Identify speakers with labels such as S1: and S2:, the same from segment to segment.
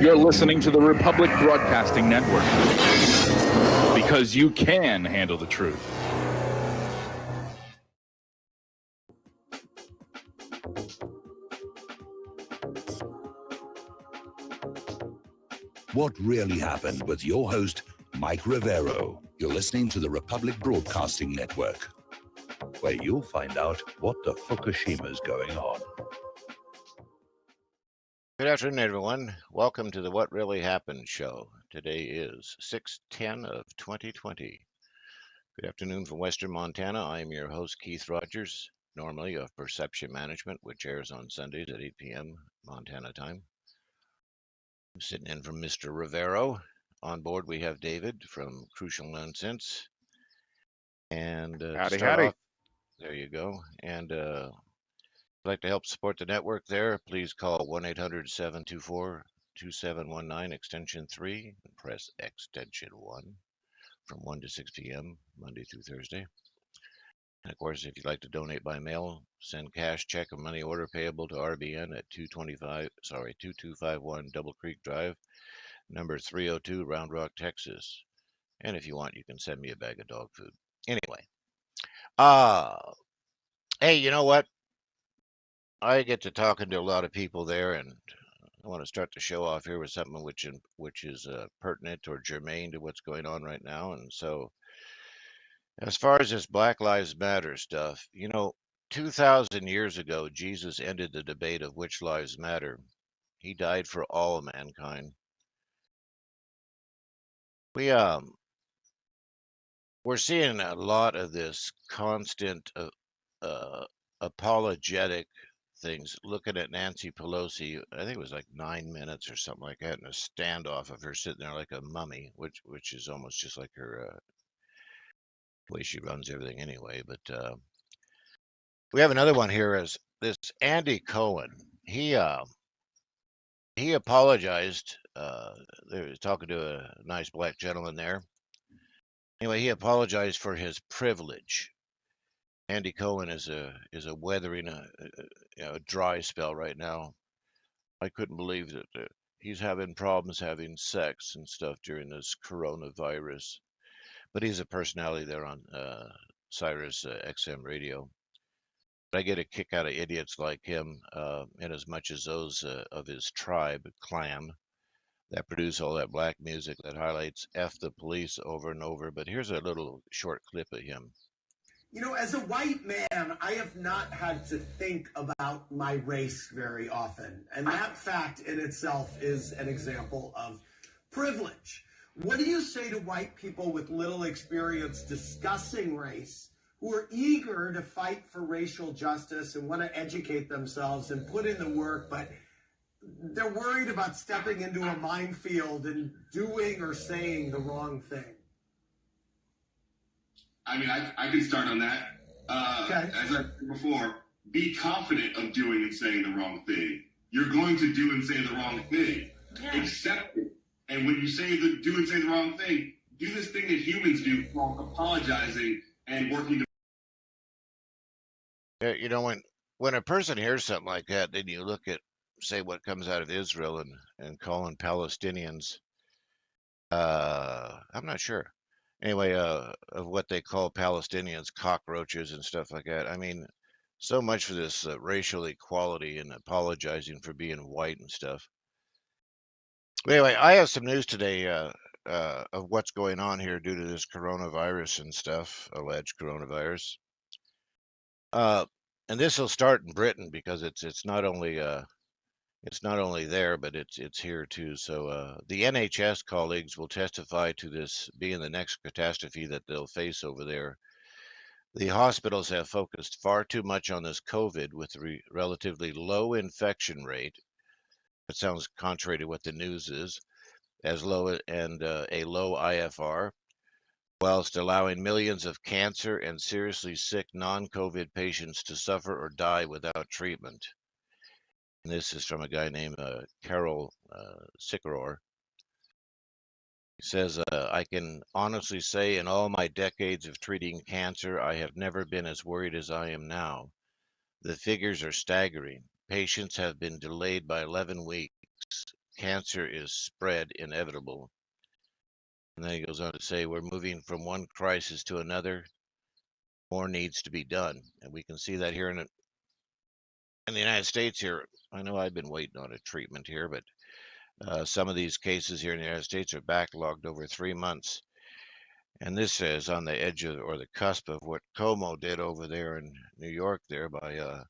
S1: You're listening to the Republic Broadcasting Network. Because you can handle the truth.
S2: What Really Happened with your host, Mike Rivero. You're listening to the Republic Broadcasting Network, where you'll find out what the Fukushima's going on.
S3: Good afternoon, everyone. Welcome to the What Really Happened show. Today is 6/10 of 2020. Good afternoon from Western Montana. I am your host, Keith Rogers, normally of Perception Management, which airs on Sundays at 8 p.m. Montana time. I'm sitting in from Mr. Rivero. On board, we have David from Crucial Nonsense. And
S4: Howdy,
S3: start
S4: howdy.
S3: off, there you go. And if you'd like to help support the network there, please call 1-800-724-2719, extension 3, and press extension 1 from 1 to 6 p.m., Monday through Thursday. And of course, if you'd like to donate by mail, send cash, check, or money order payable to RBN at 2251 Double Creek Drive, number 302, Round Rock, Texas. And if you want, you can send me a bag of dog food. Anyway, hey, you know what? I get to talking to a lot of people there, and I want to start the show off here with something which is pertinent or germane to what's going on right now. And so, as far as this Black Lives Matter stuff, 2,000 years ago, Jesus ended the debate of which lives matter. He died for all of mankind. We're seeing a lot of this constant apologetic things. Looking at Nancy Pelosi, I think it was like 9 minutes or something like that, in a standoff of her sitting there like a mummy, which is almost just like her way she runs everything anyway. But we have another one here as this Andy Cohen. He apologized. They were talking to a nice black gentleman there. Anyway, he apologized for his privilege. Andy Cohen is weathering a dry spell right now. I couldn't believe that he's having problems having sex and stuff during this coronavirus. But he's a personality there on Sirius XM radio. But I get a kick out of idiots like him, in as much as those of his tribe, clan, that produce all that black music that highlights F the police over and over. But here's a little short clip of him.
S5: As a white man, I have not had to think about my race very often. And that fact in itself is an example of privilege. What do you say to white people with little experience discussing race, who are eager to fight for racial justice and want to educate themselves and put in the work, but they're worried about stepping into a minefield and doing or saying the wrong thing?
S6: I mean, I can start on that.
S5: Okay.
S6: As I said before, be confident of doing and saying the wrong thing. You're going to do and say the wrong thing. Yeah. Accept it. And when you do and say the wrong thing, do this thing that humans do called apologizing and working to...
S3: When a person hears something like that, then you look at, say, what comes out of Israel and calling Palestinians, I'm not sure. Anyway, of what they call Palestinians, cockroaches and stuff like that. I mean, so much for this racial equality and apologizing for being white and stuff. But anyway, I have some news today of what's going on here due to this coronavirus and stuff, alleged coronavirus. And this will start in Britain because it's not only there, but it's here too. So the NHS colleagues will testify to this being the next catastrophe that they'll face over there. The hospitals have focused far too much on this COVID with a relatively low infection rate. It sounds contrary to what the news is, as low and a low IFR, whilst allowing millions of cancer and seriously sick non-COVID patients to suffer or die without treatment. And this is from a guy named Carol Sikorour. He says, I can honestly say in all my decades of treating cancer, I have never been as worried as I am now. The figures are staggering. Patients have been delayed by 11 weeks. cancer is spread inevitable. And then he goes on to say, we're moving from one crisis to another. More needs to be done. And we can see that here in the United States here. I know I've been waiting on a treatment here, but some of these cases here in the United States are backlogged over 3 months. And this is on the edge of, or the cusp of, what Como did over there in New York there by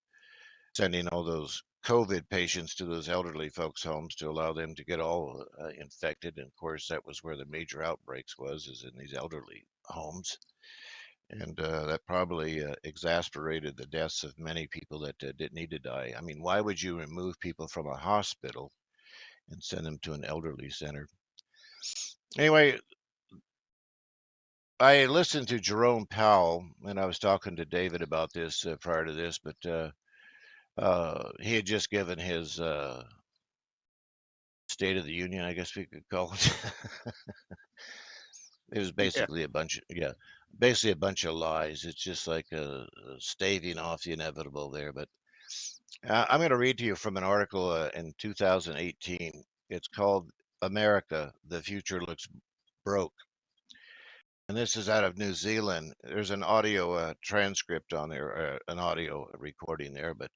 S3: sending all those COVID patients to those elderly folks' homes to allow them to get all infected. And of course, that was where the major outbreaks is in these elderly homes. And that probably exasperated the deaths of many people that didn't need to die. I mean, why would you remove people from a hospital and send them to an elderly center? Anyway, I listened to Jerome Powell, and I was talking to David about this prior to this, but he had just given his State of the Union, I guess we could call it. It was basically basically a bunch of lies. It's just like staving off the inevitable there. But I'm going to read to you from an article in 2018. It's called "America: The Future Looks Broke," and this is out of New Zealand. There's an audio transcript on there, an audio recording there, but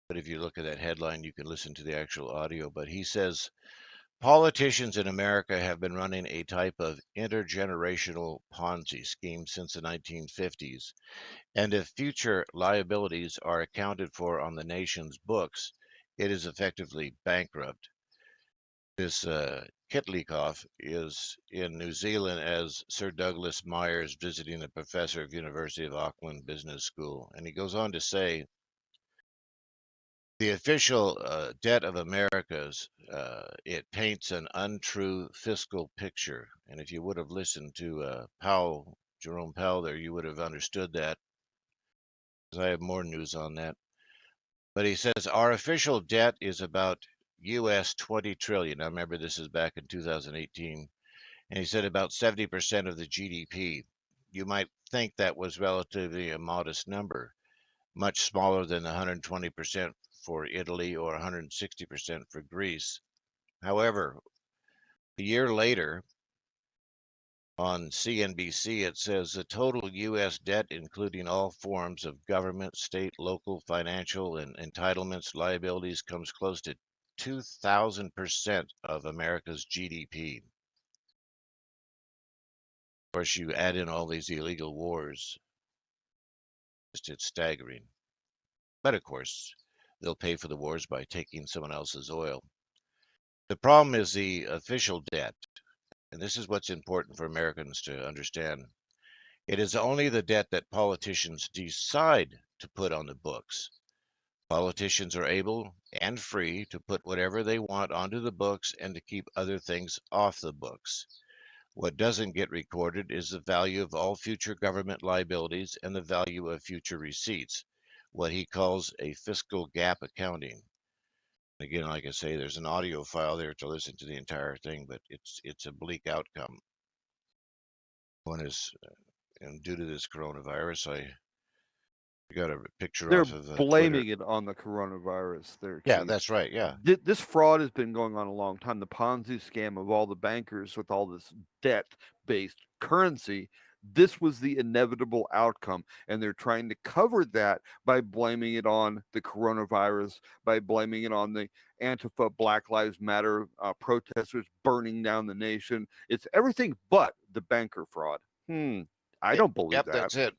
S3: if you look at that headline, you can listen to the actual audio. But he says, politicians in America have been running a type of intergenerational Ponzi scheme since the 1950s. And if future liabilities are accounted for on the nation's books, it is effectively bankrupt. This Kitlikoff is in New Zealand as Sir Douglas Myers visiting a professor of University of Auckland Business School. And he goes on to say, the official debt of America's, it paints an untrue fiscal picture. And if you would have listened to Jerome Powell there, you would have understood that, because I have more news on that. But he says our official debt is about US 20 trillion. I remember this is back in 2018. And he said about 70% of the GDP. You might think that was relatively a modest number, much smaller than the 120% for Italy or 160% for Greece. However, a year later on CNBC, it says the total U.S. debt, including all forms of government, state, local, financial, and entitlements, liabilities, comes close to 2,000% of America's GDP. Of course, you add in all these illegal wars, it's staggering. But of course, they'll pay for the wars by taking someone else's oil. The problem is the official debt, and this is what's important for Americans to understand. It is only the debt that politicians decide to put on the books. Politicians are able and free to put whatever they want onto the books and to keep other things off the books. What doesn't get recorded is the value of all future government liabilities and the value of future receipts, what he calls a fiscal gap accounting. Again, like I say, there's an audio file there to listen to the entire thing, but it's a bleak outcome. One is, and due to this coronavirus, I got a picture
S4: They're
S3: off of
S4: blaming
S3: Twitter.
S4: it on the coronavirus.
S3: Yeah,
S4: Keith.
S3: that's right. Yeah,
S4: This fraud has been going on a long time. The Ponzi scam of all the bankers with all this debt-based currency. This was the inevitable outcome, and they're trying to cover that by blaming it on the coronavirus, by blaming it on the Antifa, Black Lives Matter protesters burning down the nation. It's everything but the banker fraud. I don't believe
S3: yep,
S4: that.
S3: that's it.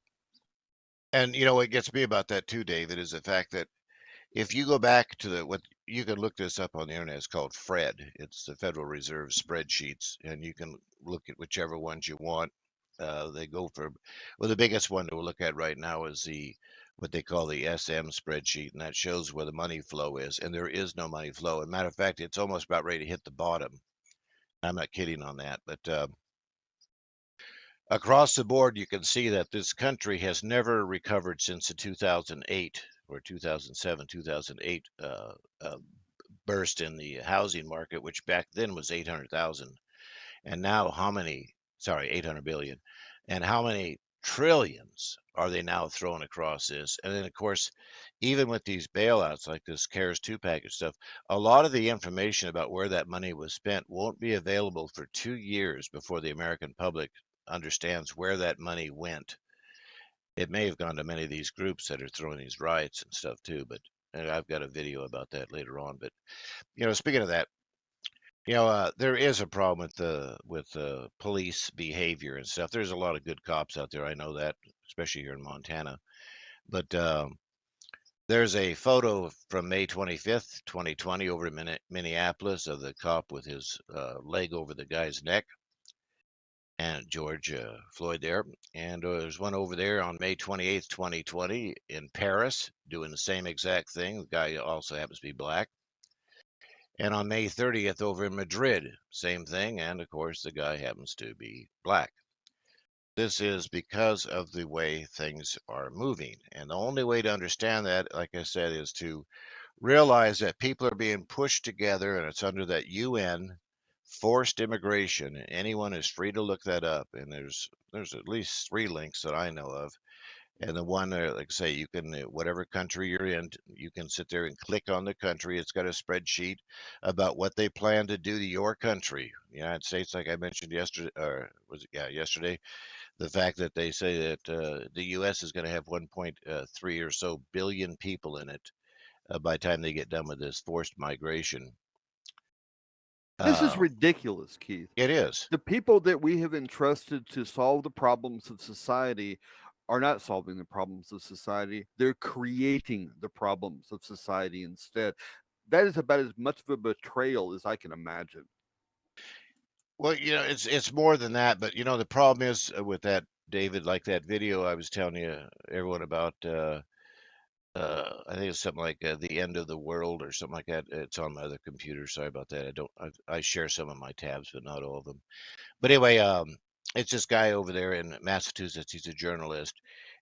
S3: And you know what gets me about that too, David, is the fact that if you go back to what you can look this up on the internet, it's called FRED. It's the Federal Reserve spreadsheets, and you can look at whichever ones you want. They go for, well, the biggest one to look at right now is what they call the SM spreadsheet, and that shows where the money flow is, and there is no money flow. As a matter of fact, it's almost about ready to hit the bottom. I'm not kidding on that, but across the board, you can see that this country has never recovered since the 2008 or 2007, 2008 burst in the housing market, which back then was 800,000. And now 800 billion. And how many trillions are they now throwing across this. And then, of course, even with these bailouts like this CARES 2 package stuff, a lot of the information about where that money was spent won't be available for 2 years before the American public understands where that money went. It may have gone to many of these groups that are throwing these riots and stuff too, but and I've got a video about that later on. But speaking of that, there is a problem with the police behavior and stuff. There's a lot of good cops out there. I know that, especially here in Montana. But there's a photo from May 25th, 2020, over in Minneapolis of the cop with his leg over the guy's neck, and George Floyd there. And there's one over there on May 28th, 2020, in Paris, doing the same exact thing. The guy also happens to be black. And on May 30th over in Madrid, same thing. And of course, the guy happens to be black. This is because of the way things are moving. And the only way to understand that, like I said, is to realize that people are being pushed together, and it's under that UN forced immigration. And anyone is free to look that up. And there's at least 3 links that I know of. And the one, like I say, you can, whatever country you're in, you can sit there and click on the country. It's got a spreadsheet about what they plan to do to your country. The United States, like I mentioned yesterday, yesterday, the fact that they say that the U.S. is going to have 1.3 or so billion people in it by the time they get done with this forced migration.
S4: This is ridiculous, Keith.
S3: It is.
S4: The people that we have entrusted to solve the problems of society are not solving the problems of society. They're creating the problems of society instead. That is about as much of a betrayal as I can imagine.
S3: Well, it's more than that, but the problem is with that, David, like that video I was telling everyone about. I think it's something like the end of the world or something like that. It's on my other computer. Sorry about that. I share some of my tabs, but not all of them. But anyway, it's this guy over there in Massachusetts. He's a journalist,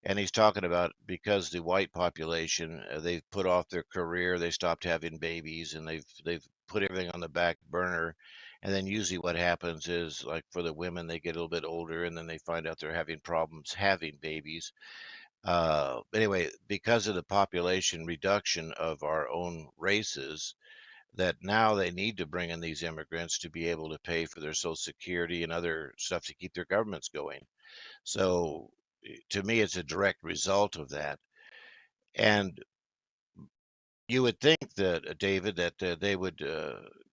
S3: and he's talking about because the white population they've put off their career, they stopped having babies, and they've put everything on the back burner. And then usually what happens is, like for the women, they get a little bit older, and then they find out they're having problems having babies. Anyway, because of the population reduction of our own races, that now they need to bring in these immigrants to be able to pay for their Social Security and other stuff to keep their governments going. So to me, it's a direct result of that. And you would think that, David, that they would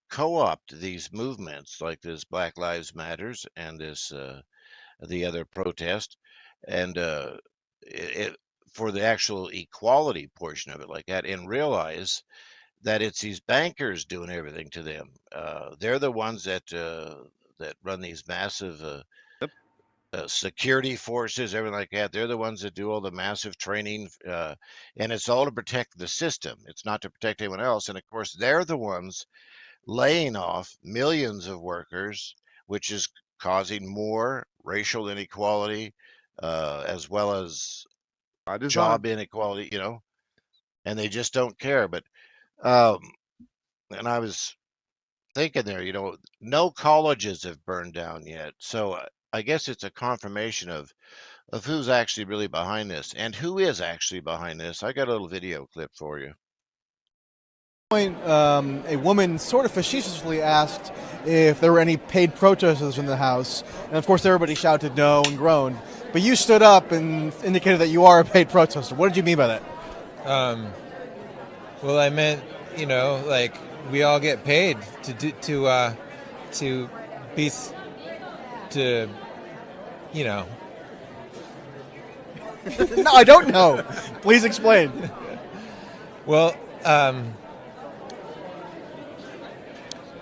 S3: co-opt these movements like this Black Lives Matters and this the other protest, and for the actual equality portion of it like that, and realize that it's these bankers doing everything to them. They're the ones that run these massive security forces, everything like that. They're the ones that do all the massive training, and it's all to protect the system. It's not to protect anyone else. And of course, they're the ones laying off millions of workers, which is causing more racial inequality, as well as job inequality, and they just don't care. But and I was thinking there, no colleges have burned down yet. So I guess it's a confirmation of who's actually really behind this and who is actually behind this. I got a little video clip for you.
S7: A woman sort of facetiously asked if there were any paid protesters in the House, and of course everybody shouted no and groaned. But you stood up and indicated that you are a paid protester. What did you mean by that?
S8: Well, I meant, like we all get paid to be,
S7: No, I don't know. Please explain.
S8: Well,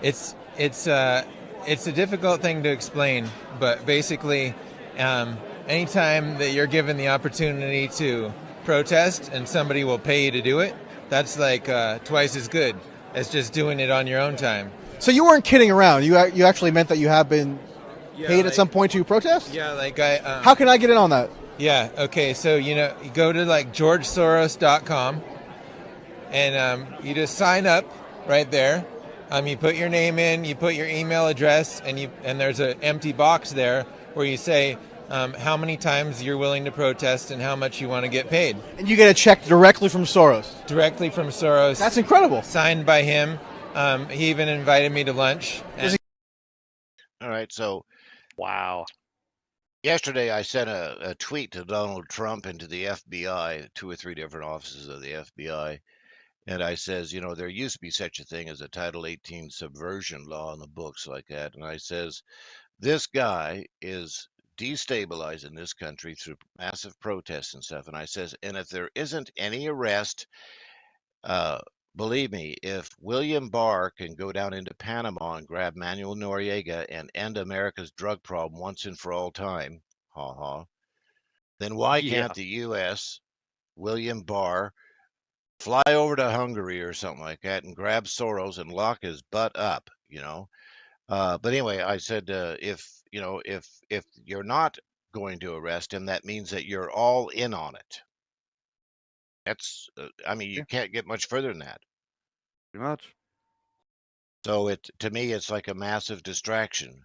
S8: it's a difficult thing to explain, but basically, anytime that you're given the opportunity to protest and somebody will pay you to do it, that's like twice as good as just doing it on your own time.
S7: So you weren't kidding around. You actually meant that you have been paid at some point to protest?
S8: Yeah, like
S7: How can I get in on that?
S8: Yeah, okay, so, you go to like GeorgeSoros.com and you just sign up right there. You put your name in, you put your email address, and there's an empty box there where you say, how many times you're willing to protest and how much you want to get paid.
S7: And you get a check directly from Soros.
S8: Directly from Soros.
S7: That's incredible.
S8: Signed by him. He even invited me to lunch.
S3: All right, so
S4: Wow.
S3: yesterday I sent a tweet to Donald Trump and to the FBI, 2 or 3 different offices of the FBI, and I says, you know, there used to be such a thing as a Title 18 subversion law in the books like that, and I says, this guy is destabilizing this country through massive protests and stuff, and I says, and if there isn't any arrest, believe me, if William Barr can go down into Panama and grab Manuel Noriega and end America's drug problem once and for all time, then why
S4: Yeah.
S3: can't the U.S., William Barr, fly over to Hungary or something like that and grab Soros and lock his butt up, you know? But anyway, I said, if you're not going to arrest him, that means that you're all in on it. That's, I mean, you
S4: Yeah.
S3: can't get much further than that.
S4: Pretty much.
S3: So to me, it's like a massive distraction.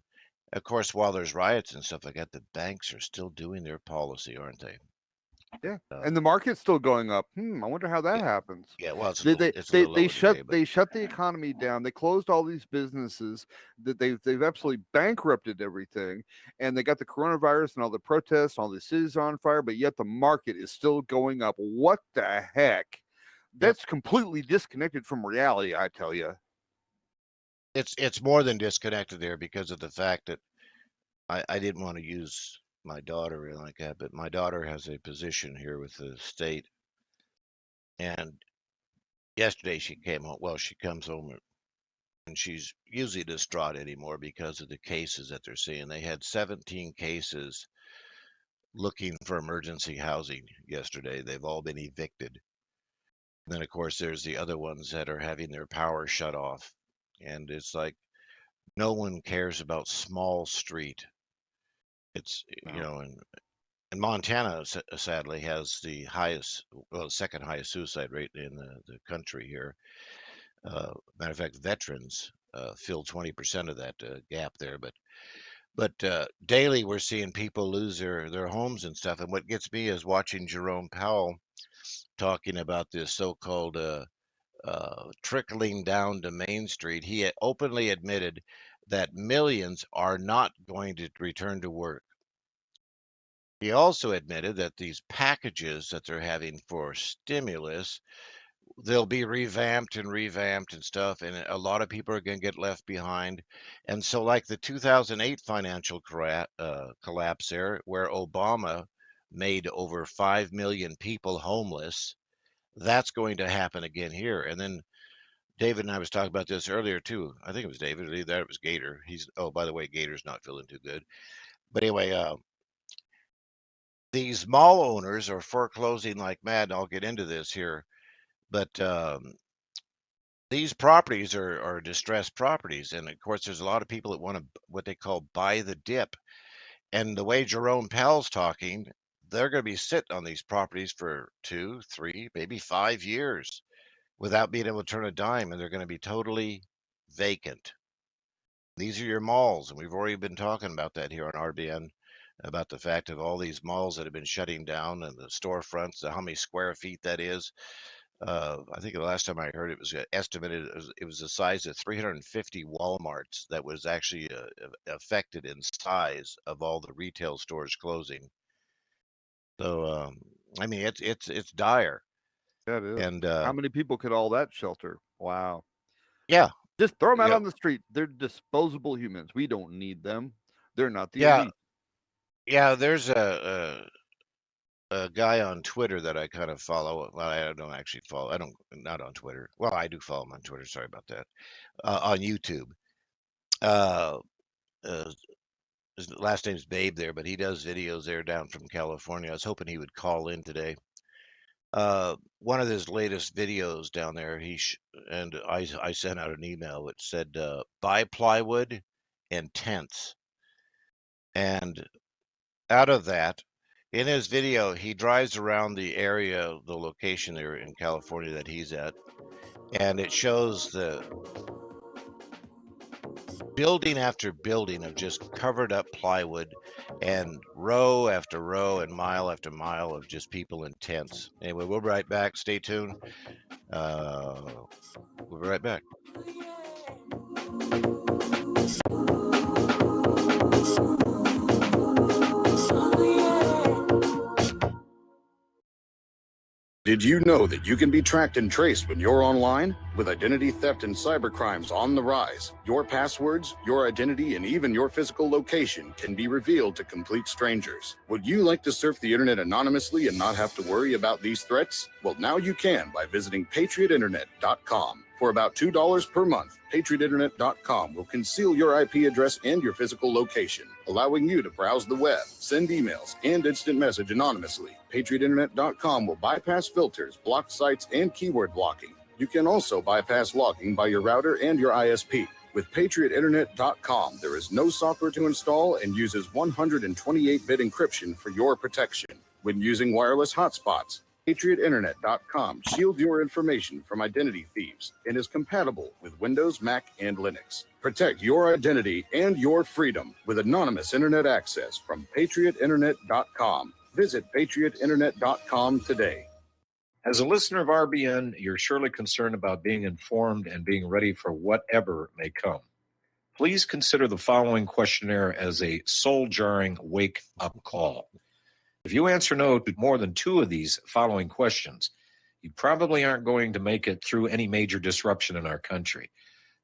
S3: Of course, while there's riots and stuff like that, the banks are still doing their policy, aren't they?
S4: Yeah. And the market's still going up. I wonder how that happens.
S3: Yeah, well, it's a
S4: They
S3: little,
S4: they
S3: it's a
S4: they,
S3: little
S4: they
S3: lower
S4: shut
S3: today, but
S4: they shut the economy down. They closed all these businesses. That they've absolutely bankrupted everything, and they got the coronavirus and all the protests, all the cities are on fire. But yet the market is still going up. What the heck? That's completely disconnected from reality. I tell you.
S3: it's more than disconnected there because of the fact that I didn't want to use my daughter or like that, but my daughter has a position here with the state, and yesterday she came home. Well, she comes home and she's usually distraught anymore because of the cases that they're seeing. They had 17 cases looking for emergency housing yesterday. They've all been evicted. And then, of course, there's the other ones that are having their power shut off. And it's like no one cares about small street. It's, you know, and Montana sadly has the highest, well, second highest suicide rate in the country here. Matter of fact, veterans fill 20% of that gap there. But daily we're seeing people lose their homes and stuff. And what gets me is watching Jerome Powell talking about this so-called trickling down to Main Street. He openly admitted that millions are not going to return to work. He also admitted that these packages that they're having for stimulus, they'll be revamped and stuff, and a lot of people are going to get left behind. And so, like the 2008 financial collapse there, where Obama made over 5 million people homeless, that's going to happen again here. And then David and I was talking about this earlier too. I think it was David, or either it was Gator. Oh, by the way, Gator's not feeling too good. But anyway, these mall owners are foreclosing like mad. And I'll get into this here, but these properties are distressed properties, and of course, there's a lot of people that want to what they call buy the dip. And the way Jerome Powell's talking, they're going to be sitting on these properties for 2, 3, maybe 5 years without being able to turn a dime, and they're going to be totally vacant. These are your malls, and we've already been talking about that here on RBN, about the fact of all these malls that have been shutting down and the storefronts, how many square feet that is. I think the last time I heard it was estimated it was the size of 350 Walmarts that was actually affected in size of all the retail stores closing. So I mean it's dire.
S4: That is.
S3: And
S4: How many people could all that shelter? Wow.
S3: yeah,
S4: Just throw them out
S3: Yeah.
S4: on the street. They're disposable humans. We don't need them. They're not the
S3: Yeah.
S4: elite.
S3: yeah, there's a guy on Twitter that I kind of follow. Well, I don't actually follow. I don't, not on Twitter. Well, I do follow him on Twitter. Sorry about that. On YouTube. His last name's Babe there, but he does videos there down from California. I was hoping he would call in today. One of his latest videos down there, and I sent out an email which said, buy plywood and tents. And out of that, in his video, he drives around the area, the location there in California that he's at, and it shows the building after building of just covered up plywood and row after row and mile after mile of just people in tents. Anyway, we'll be right back. Stay tuned. We'll be right back.
S9: Did you know that you can be tracked and traced when you're online? With identity theft and cybercrimes on the rise, your passwords, your identity, and even your physical location can be revealed to complete strangers. Would you like to surf the internet anonymously and not have to worry about these threats? Well, now you can by visiting patriotinternet.com. For about $2 per month, patriotinternet.com will conceal your IP address and your physical location, allowing you to browse the web, send emails, and instant message anonymously. patriotinternet.com will bypass filters, block sites, and keyword blocking. You can also bypass logging by your router and your ISP. With patriotinternet.com, there is no software to install and uses 128-bit encryption for your protection. When using wireless hotspots, patriotinternet.com shields your information from identity thieves and is compatible with Windows, Mac, and Linux. Protect your identity and your freedom with anonymous internet access from patriotinternet.com. Visit patriotinternet.com today.
S10: As a listener of RBN, you're surely concerned about being informed and being ready for whatever may come. Please consider the following questionnaire as a soul-jarring wake-up call. If you answer no to more than 2 of these following questions, you probably aren't going to make it through any major disruption in our country.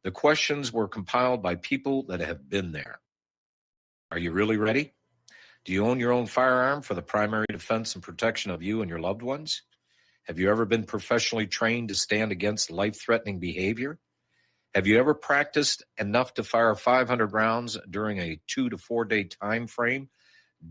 S10: The questions were compiled by people that have been there. Are you really ready? Do you own your own firearm for the primary defense and protection of you and your loved ones? Have you ever been professionally trained to stand against life-threatening behavior? Have you ever practiced enough to fire 500 rounds during a 2 to 4 day time frame,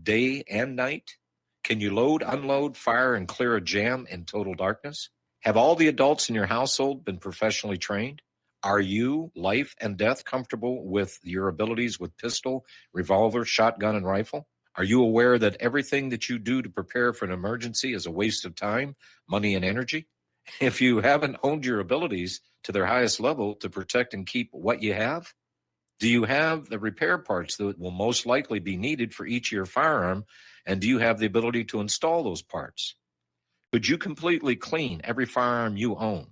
S10: day and night? Can you load, unload, fire, and clear a jam in total darkness? Have all the adults in your household been professionally trained? Are you, life and death, comfortable with your abilities with pistol, revolver, shotgun, and rifle? Are you aware that everything that you do to prepare for an emergency is a waste of time, money, and energy? If you haven't honed your abilities to their highest level to protect and keep what you have, do you have the repair parts that will most likely be needed for each of your firearm, and do you have the ability to install those parts? Could you completely clean every firearm you own?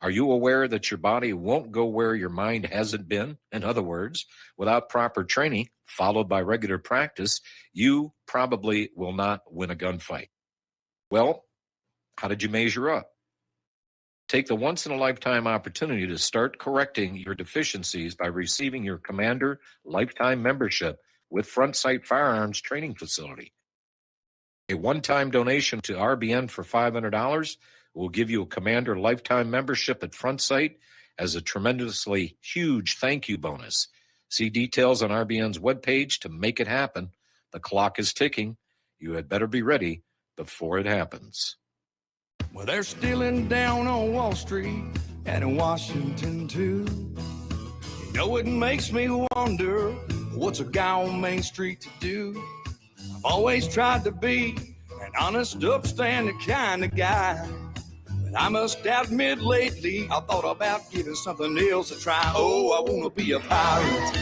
S10: Are you aware that your body won't go where your mind hasn't been? In other words, without proper training, followed by regular practice, you probably will not win a gunfight. Well, how did you measure up? Take the once-in-a-lifetime opportunity to start correcting your deficiencies by receiving your Commander Lifetime Membership with Front Sight Firearms Training Facility. A one-time donation to RBN for $500 will give you a Commander Lifetime Membership at Front Sight as a tremendously huge thank you bonus. See details on RBN's webpage to make it happen. The clock is ticking. You had better be ready before it happens.
S11: Well, they're stealing down on Wall Street and in Washington, too. You know, it makes me wonder, what's a guy on Main Street to do? I've always tried to be an honest, upstanding kind of guy. But I must admit lately, I thought about giving something else a try. Oh, I want to be a pirate.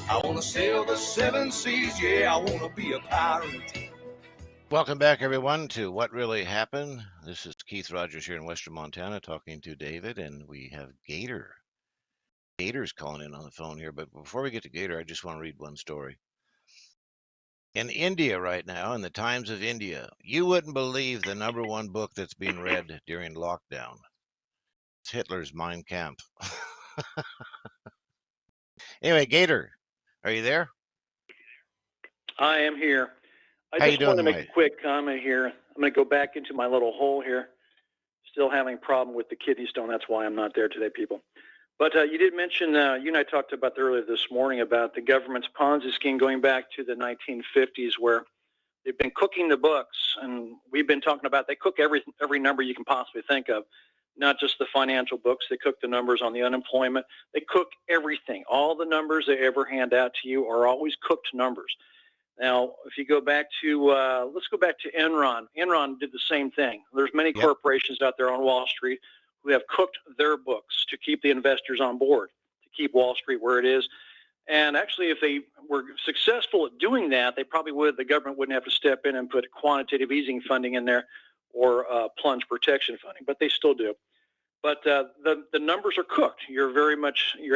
S11: I want to sail the 7 seas, yeah, I want to be a pirate.
S3: Welcome back, everyone, to What Really Happened. This is Keith Rogers here in Western Montana talking to David, and we have Gator. Gator's calling in on the phone here, but before we get to Gator, I just want to read one story. In India right now, in the Times of India, you wouldn't believe the #1 book that's being read during lockdown. It's Hitler's Mein Kampf. Anyway, Gator, are you there?
S12: I am here. I
S3: How you
S12: just want to
S3: doing,
S12: make
S3: Mike?
S12: a quick comment here. I'm going to go back into my little hole here. Still having a problem with the kidney stone. That's why I'm not there today, people. But you did mention, you and I talked about earlier this morning about the government's Ponzi scheme going back to the 1950s, where they've been cooking the books. And we've been talking about they cook every number you can possibly think of, not just the financial books. They cook the numbers on the unemployment. They cook everything. All the numbers they ever hand out to you are always cooked numbers. Now, if you go back to, let's go back to Enron. Enron did the same thing. There's many corporations out there on Wall Street who have cooked their books to keep the investors on board, to keep Wall Street where it is. And actually, if they were successful at doing that, they probably would. The government wouldn't have to step in and put quantitative easing funding in there or plunge protection funding, but they still do. But the numbers are cooked. You're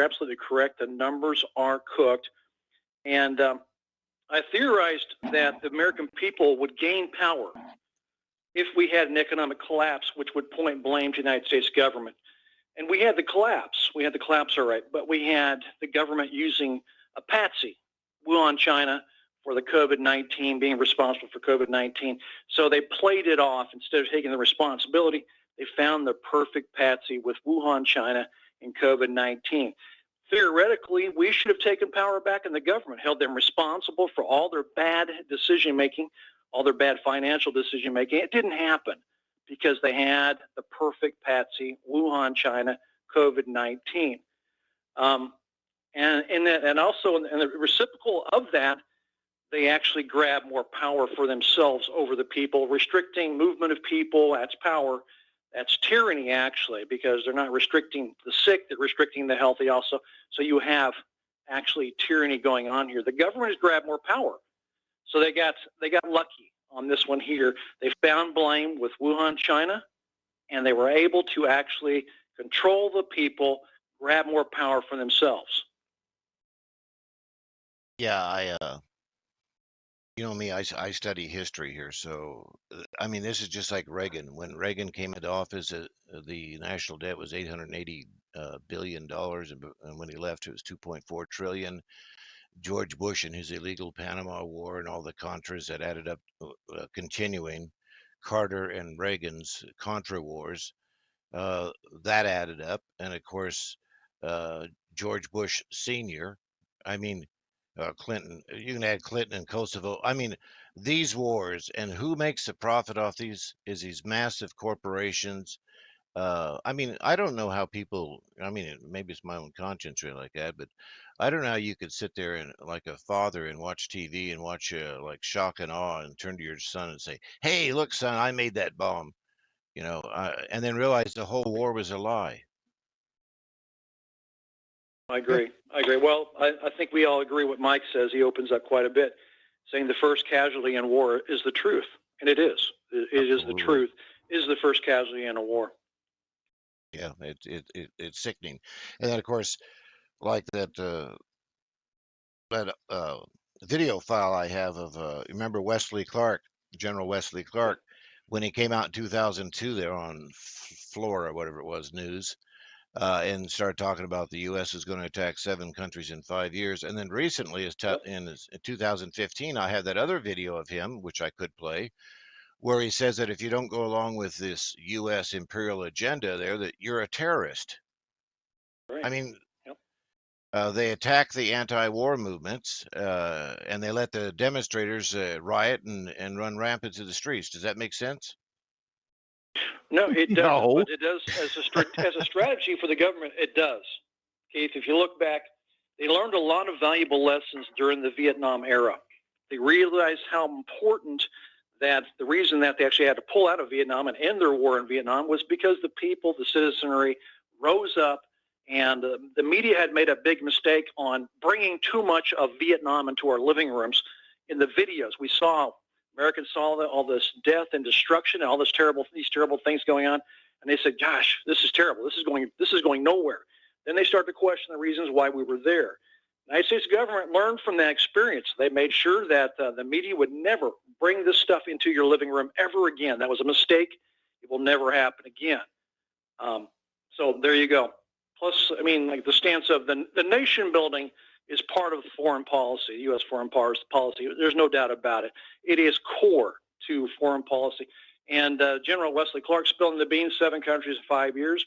S12: absolutely correct. The numbers are cooked. And I theorized that the American people would gain power if we had an economic collapse, which would point blame to the United States government. And we had the collapse. We had the collapse, all right. But we had the government using a patsy, Wuhan, China, for the COVID-19, being responsible for COVID-19. So they played it off. Instead of taking the responsibility, they found the perfect patsy with Wuhan, China, and COVID-19. Theoretically, we should have taken power back in the government, held them responsible for all their bad decision-making, all their bad financial decision-making. It didn't happen because they had the perfect patsy, Wuhan, China, COVID-19. And also in the reciprocal of that, they actually grab more power for themselves over the people, restricting movement of people. That's power. That's tyranny, actually, because they're not restricting the sick, they're restricting the healthy also. So you have actually tyranny going on here. The government has grabbed more power. So they got lucky on this one here. They found blame with Wuhan, China, and they were able to actually control the people, grab more power for themselves.
S3: Yeah, you know me, I study history here. So, I mean, this is just like Reagan. When Reagan came into office, the national debt was $880 billion. And when he left, it was $2.4 trillion. George Bush and his illegal Panama War and all the Contras that added up, continuing, Carter and Reagan's Contra wars, that added up. And of course, George Bush Sr., I mean, Clinton, you can add Clinton and Kosovo. I mean, these wars, and who makes the profit off these is these massive corporations. I mean, I don't know how people, I mean, maybe it's my own conscience really like that, but I don't know how you could sit there and like a father and watch TV and watch like shock and awe and turn to your son and say, hey, look, son, I made that bomb, you know, and then realize the whole war was a lie.
S12: I agree. Well, I think we all agree what Mike says. He opens up quite a bit, saying the first casualty in war is the truth. And it is. It is the truth, is the first casualty in a war.
S3: Yeah, it's sickening. And then, of course, like that video file I have of, remember Wesley Clark, General Wesley Clark, when he came out in 2002 there on Flora, whatever it was, news, and started talking about the U.S. is going to attack 7 countries in 5 years. And then recently, in 2015, I had that other video of him, which I could play, where he says that if you don't go along with this U.S. imperial agenda there, that you're a terrorist.
S12: Right.
S3: I mean, they attack the anti-war movements, and they let the demonstrators riot and run rampant through the streets. Does that make sense?
S12: No, it doesn't.
S1: No.
S12: But it does as a strategy for the government. It does, Keith. If you look back, they learned a lot of valuable lessons during the Vietnam era. They realized how important that the reason that they actually had to pull out of Vietnam and end their war in Vietnam was because the people, the citizenry, rose up, and the media had made a big mistake on bringing too much of Vietnam into our living rooms. In the videos, Americans saw all this death and destruction and all these terrible things going on, and they said, "Gosh, this is terrible. This is going nowhere." Then they started to question the reasons why we were there. The United States government learned from that experience. They made sure that the media would never bring this stuff into your living room ever again. That was a mistake. It will never happen again. So there you go. Plus, I mean, like the stance of the nation building is part of foreign policy, U.S. foreign policy. There's no doubt about it. It is core to foreign policy. And General Wesley Clark spilling the beans, 7 countries in 5 years.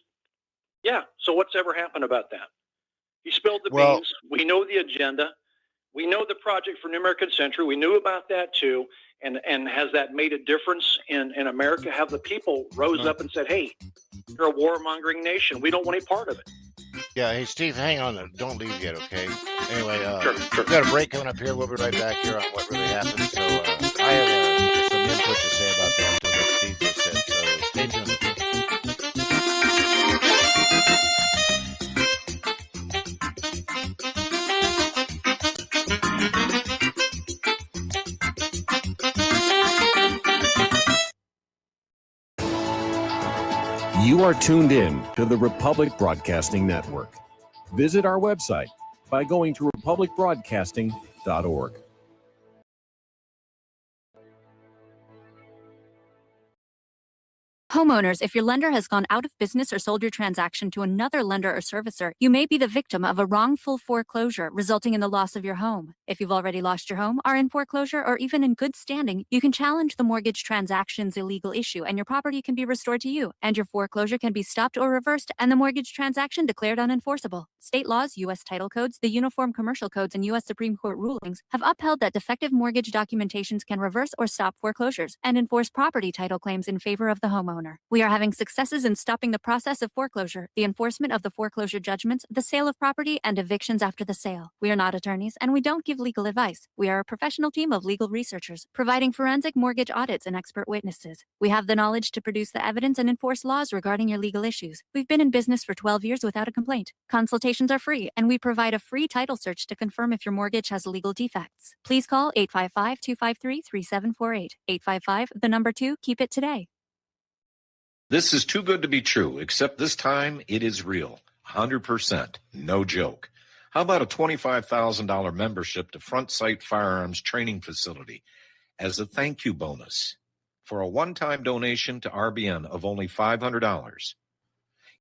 S12: Yeah, so what's ever happened about that? He spilled the beans. We know the agenda. We know the Project for New American Century. We knew about that too. And has that made a difference in America? Have the people rose up and said, hey, you're a warmongering nation. We don't want any part of it.
S3: Yeah, hey, Steve, hang on. Don't leave yet, okay? Anyway,
S12: Sure.
S3: we've got a break coming up here. We'll be right back here on what really happened. So I have some input to say about that, so what Steve just said. So stay tuned.
S13: You are tuned in to the Republic Broadcasting Network. Visit our website by going to republicbroadcasting.org.
S14: Homeowners, if your lender has gone out of business or sold your transaction to another lender or servicer, you may be the victim of a wrongful foreclosure, resulting in the loss of your home. If you've already lost your home, are in foreclosure, or even in good standing, you can challenge the mortgage transaction's illegal issue, and your property can be restored to you, and your foreclosure can be stopped or reversed, and the mortgage transaction declared unenforceable. State laws, U.S. title codes, the Uniform Commercial Codes, and U.S. Supreme Court rulings have upheld that defective mortgage documentations can reverse or stop foreclosures and enforce property title claims in favor of the homeowner. We are having successes in stopping the process of foreclosure, the enforcement of the foreclosure judgments, the sale of property, and evictions after the sale. We are not attorneys, and we don't give legal advice. We are a professional team of legal researchers, providing forensic mortgage audits and expert witnesses. We have the knowledge to produce the evidence and enforce laws regarding your legal issues. We've been in business for 12 years without a complaint. Consultations are free, and we provide a free title search to confirm if your mortgage has legal defects. Please call 855-253-3748. 855, keep it today.
S10: This is too good to be true, except this time it is real. 100%. No joke. How about a $25,000 membership to Front Sight Firearms Training Facility as a thank you bonus for a one-time donation to RBN of only $500?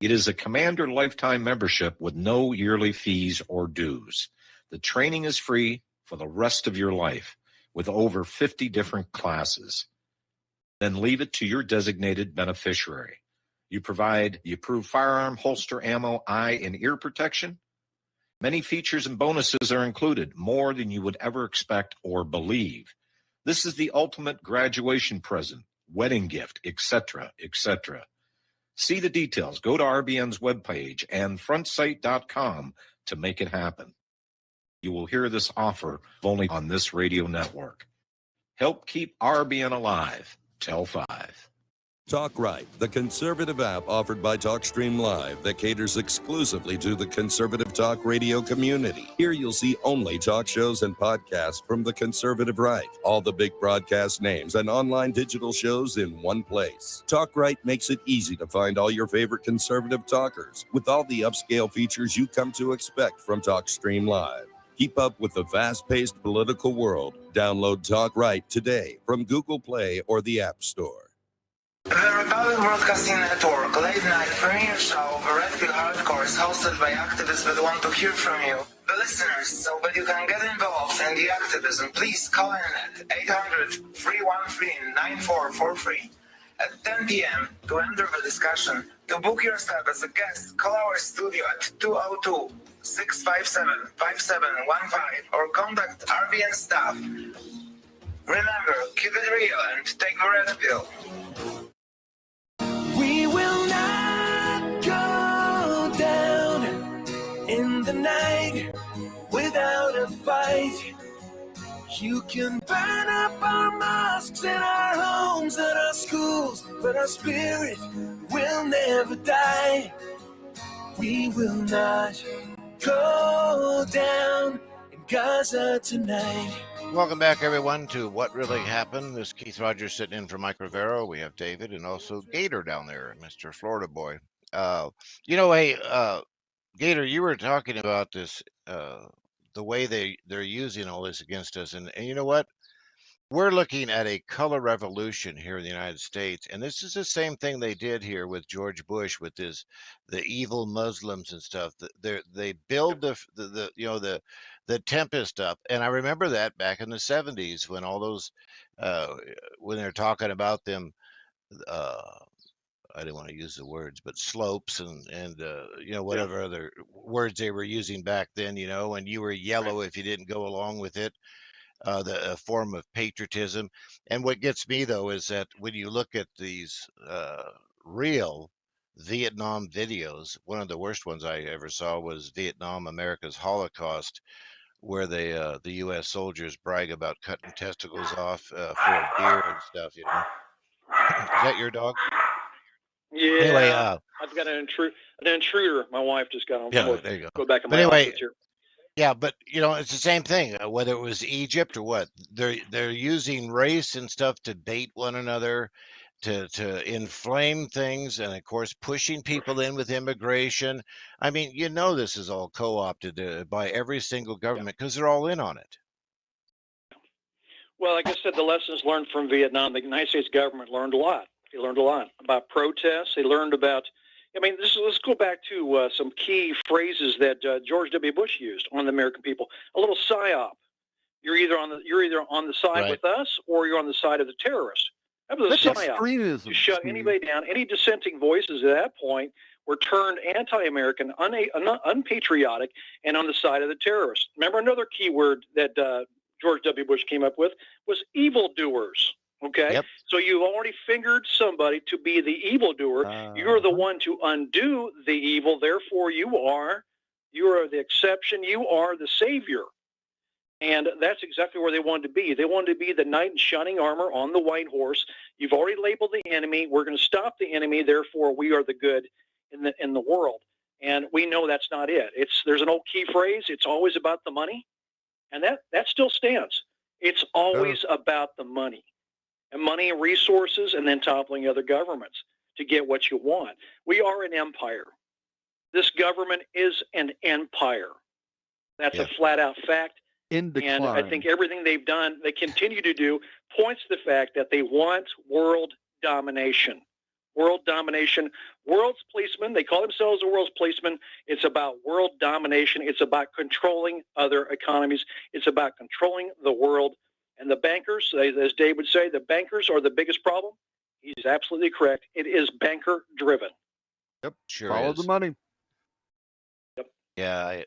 S10: It is a Commander lifetime membership with no yearly fees or dues. The training is free for the rest of your life with over 50 different classes. Then leave it to your designated beneficiary. You provide the approved firearm, holster, ammo, eye, and ear protection. Many features and bonuses are included, more than you would ever expect or believe. This is the ultimate graduation present, wedding gift, etc., etc. See the details. Go to RBN's webpage and frontsight.com to make it happen. You will hear this offer only on this radio network. Help keep RBN alive. Tell 5.
S15: Talk Right, the conservative app offered by TalkStream Live that caters exclusively to the conservative talk radio community. Here you'll see only talk shows and podcasts from the conservative right, all the big broadcast names and online digital shows in one place. Talk Right makes it easy to find all your favorite conservative talkers with all the upscale features you come to expect from TalkStream Live. Keep up with the fast-paced political world. Download Talk Right today from Google Play or the App Store.
S16: The Republic Broadcasting Network late-night premiere show of Red Pill Hardcore is hosted by activists that want to hear from you, the listeners, so that you can get involved in the activism. Please call in at 800-313-9443 at 10 p.m. to enter the discussion. To book your spot as a guest, call our studio at 202-657-5715 or contact RBN staff. Remember, keep it real and take the red pill.
S11: We will not go down in the night without a fight. You can burn up our mosques and our homes and our schools, but our spirit will never die. We will not go down in Gaza tonight.
S3: Welcome back, everyone, to What Really Happened. This is Keith Rogers sitting in for Mike Rivero. We have David and also Gator down there, Mr. Florida boy. Gator, you were talking about this, the way they're using all this against us. And you know what? We're looking at a color revolution here in the United States, and this is the same thing they did here with George Bush with the evil Muslims and stuff. They build the Tempest up, and I remember that back in the 70s when all those when they're talking about them. I didn't want to use the words, but slopes and whatever other words they were using back then, and you were yellow if you didn't go along with it. A form of patriotism. And what gets me, though, is that when you look at these real Vietnam videos, one of the worst ones I ever saw was Vietnam, America's Holocaust, where the U.S. soldiers brag about cutting testicles off for a beer and stuff, Is that your dog?
S12: Yeah.
S3: Anyway,
S12: I've got an intruder. My wife just got on.
S3: Yeah, there you go.
S12: Go back in
S3: But
S12: my
S3: anyway,
S12: office here.
S3: yeah, but it's the same thing. Whether it was Egypt or what, they're using race and stuff to bait one another. to inflame things, and of course pushing people in with immigration. I mean, you know, this is all co-opted by every single government because they're all in on it.
S12: Well, like I said, the lessons learned from Vietnam, the United States government learned a lot. They learned a lot about protests. They learned about, I mean, let's go back to some key phrases that George W. Bush used on the American people. A little psyop. You're either on the side
S3: Right.
S12: with us or you're on the side of the terrorists. That was a
S4: That's
S12: psyop.
S4: extremism.
S12: To shut
S4: Steve.
S12: anybody down. Any dissenting voices at that point were turned anti-American, unpatriotic, and on the side of the terrorists. Remember, another key word that George W. Bush came up with was evildoers. Okay,
S3: Yep.
S12: so you've already fingered somebody to be the evildoer. You're the one to undo the evil. Therefore, you are the exception. You are the savior. And that's exactly where they wanted to be. They wanted to be the knight in shining armor on the white horse. You've already labeled the enemy. We're going to stop the enemy. Therefore, we are the good in the world. And we know that's not it. There's an old key phrase. It's always about the money, and that still stands. It's always about the money, and money and resources, and then toppling other governments to get what you want. We are an empire. This government is an empire. That's a flat out fact.
S4: In decline.
S12: And I think everything they've done, they continue to do, points to the fact that they want world domination. World domination. World's policemen, they call themselves the world's policemen. It's about world domination. It's about controlling other economies. It's about controlling the world. And the bankers, as Dave would say, the bankers are the biggest problem. He's absolutely correct. It is banker driven.
S4: Yep.
S3: Sure
S4: Follow
S3: is.
S4: the money.
S3: Yeah,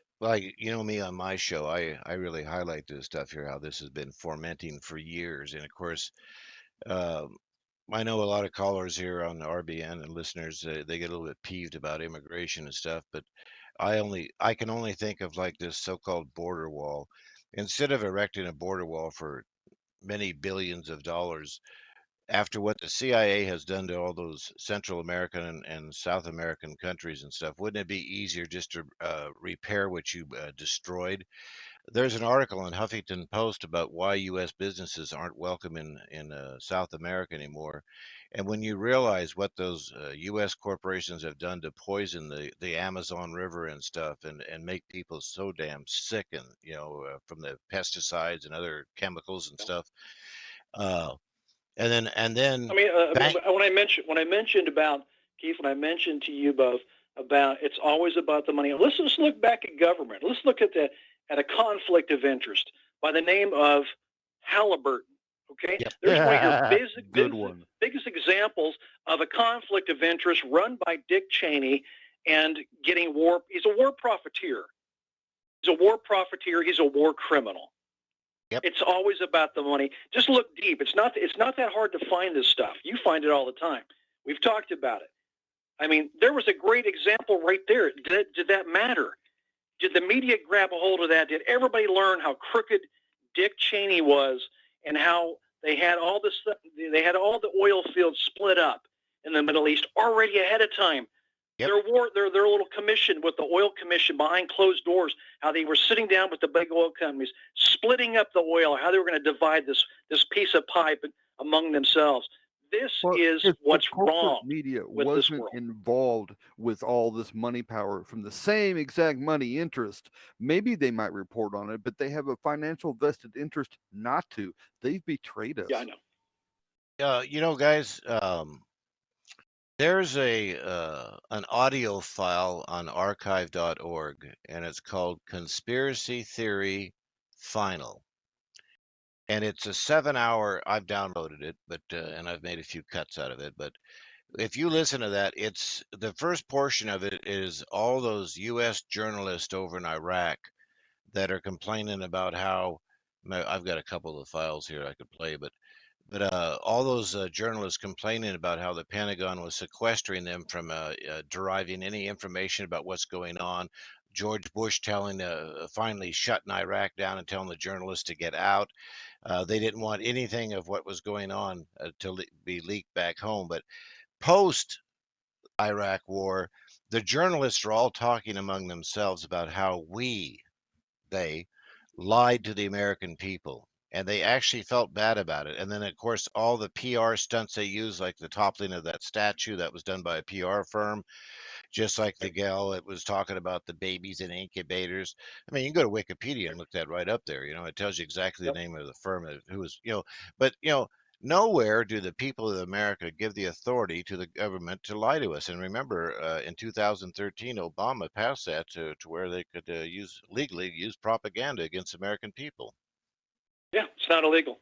S3: you know me on my show, I really highlight this stuff here, how this has been fermenting for years. And of course, I know a lot of callers here on the RBN and listeners, they get a little bit peeved about immigration and stuff, but I can only think of like this so-called border wall. Instead of erecting a border wall for many billions of dollars, after what the CIA has done to all those Central American and South American countries and stuff, wouldn't it be easier just to repair what you destroyed? There's an article in Huffington Post about why U.S. businesses aren't welcome in South America anymore. And when you realize what those U.S. corporations have done to poison the Amazon River and stuff, and make people so damn sick, and from the pesticides and other chemicals and stuff, and then
S12: I mean, when I mentioned about Keith, when I mentioned to you both about it's always about the money. Let's just look back at government. Let's look at a conflict of interest by the name of Halliburton. Okay, there's one of your biggest examples of a conflict of interest run by Dick Cheney and getting war. He's a war profiteer. He's a war profiteer. He's a war criminal.
S3: Yep.
S12: It's always about the money. Just look deep. It's not that hard to find this stuff. You find it all the time. We've talked about it. I mean, there was a great example right there. Did that matter? Did the media grab a hold of that? Did everybody learn how crooked Dick Cheney was and how they had all this stuff? They had all the oil fields split up in the Middle East already ahead of time.
S3: Yep.
S12: Their little commission with the oil commission behind closed doors, how they were sitting down with the big oil companies, splitting up the oil, how they were going to divide this piece of pipe among themselves. This is what's wrong.
S4: Media
S12: with this
S4: wasn't
S12: world.
S4: involved with all this money power from the same exact money interest. Maybe they might report on it, but they have a financial vested interest not to. They've betrayed us.
S12: Yeah, I know.
S3: Guys, there's an audio file on archive.org, and it's called Conspiracy Theory Final. And it's a 7-hour, I've downloaded it, but and I've made a few cuts out of it. But if you listen to that, it's the first portion of it is all those U.S. journalists over in Iraq that are complaining about how I've got a couple of files here I could play, but all those journalists complaining about how the Pentagon was sequestering them from deriving any information about what's going on. George Bush finally shutting Iraq down and telling the journalists to get out. They didn't want anything of what was going on to be leaked back home. But post Iraq war, the journalists are all talking among themselves about how they lied to the American people. and they actually felt bad about it. And then, of course, all the PR stunts they used, like the toppling of that statue that was done by a PR firm, just like the gal that was talking about the babies in incubators. I mean, you can go to Wikipedia and look that right up there. It tells you exactly the name of the firm who was, but, nowhere do the people of America give the authority to the government to lie to us. And remember, in 2013, Obama passed that to where they could legally use propaganda against American people.
S12: Yeah, it's not illegal.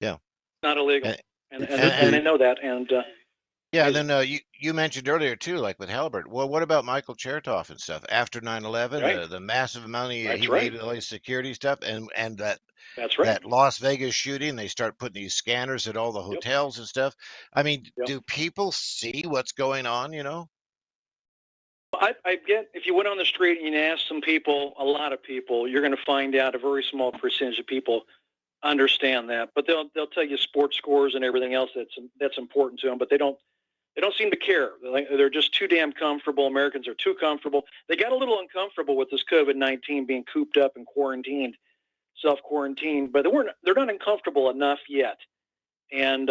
S3: Yeah.
S12: Not illegal.
S3: And
S12: And they know that. And
S3: yeah, and then you mentioned earlier too, like with Halliburton. Well, what about Michael Chertoff and stuff after 9/11?
S12: Right.
S3: The massive money
S12: That's
S3: he
S12: right.
S3: made with all his security stuff, and
S12: That's right.
S3: that Las Vegas shooting, they start putting these scanners at all the hotels and stuff. I mean, do people see what's going on?
S12: I get, if you went on the street and you asked some people, a lot of people, you're going to find out a very small percentage of people understand that. But they'll tell you sports scores and everything else that's important to them. But they don't seem to care. They're just too damn comfortable. Americans are too comfortable. They got a little uncomfortable with this COVID-19 being cooped up and quarantined, self-quarantined, but they're not uncomfortable enough yet. And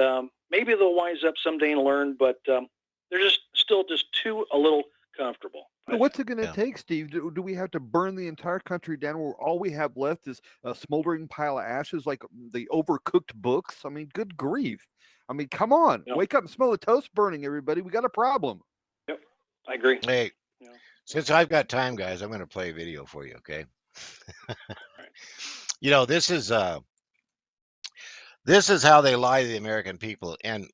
S12: maybe they'll wise up someday and learn, but they're still too a little comfortable.
S4: What's it going to take, Steve? Do we have to burn the entire country down where all we have left is a smoldering pile of ashes like the overcooked books? I mean, good grief. I mean, come on. Wake up and smell the toast burning, everybody. We got a problem.
S12: Yep, I agree.
S3: Hey, since I've got time, guys, I'm going to play a video for you, okay? This is how they lie to the American people. And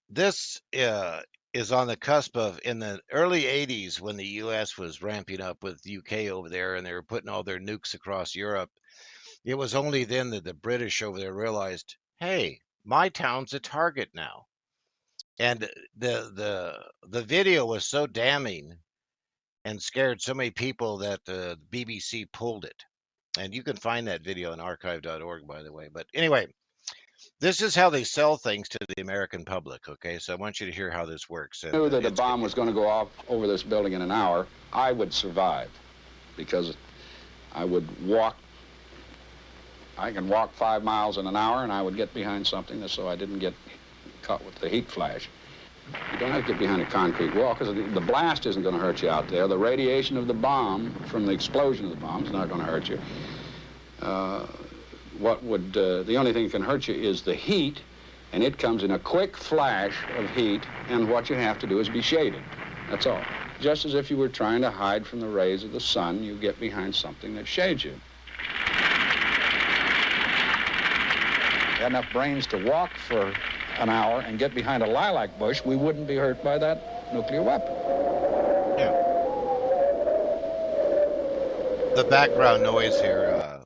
S3: this is on the cusp of, in the early 80s, when the U.S. was ramping up with the UK over there and they were putting all their nukes across Europe. It was only then that the British over there realized, hey, my town's a target now. And the video was so damning and scared so many people that the BBC pulled it. And you can find that video on archive.org, by the way. But anyway, this is how they sell things to the American public, okay? So I want you to hear how this works.
S17: I knew that a bomb was going to go off over this building in an hour. I would survive because I would walk. I can walk 5 miles in an hour, and I would get behind something so I didn't get caught with the heat flash. You don't have to get behind a concrete wall because the blast isn't going to hurt you out there. The radiation of the bomb from the explosion of the bomb is not going to hurt you. The only thing that can hurt you is the heat, and it comes in a quick flash of heat, and what you have to do is be shaded. That's all. Just as if you were trying to hide from the rays of the sun, you get behind something that shades you. If you had enough brains to walk for an hour and get behind a lilac bush, we wouldn't be hurt by that nuclear weapon.
S3: Yeah. The background noise here,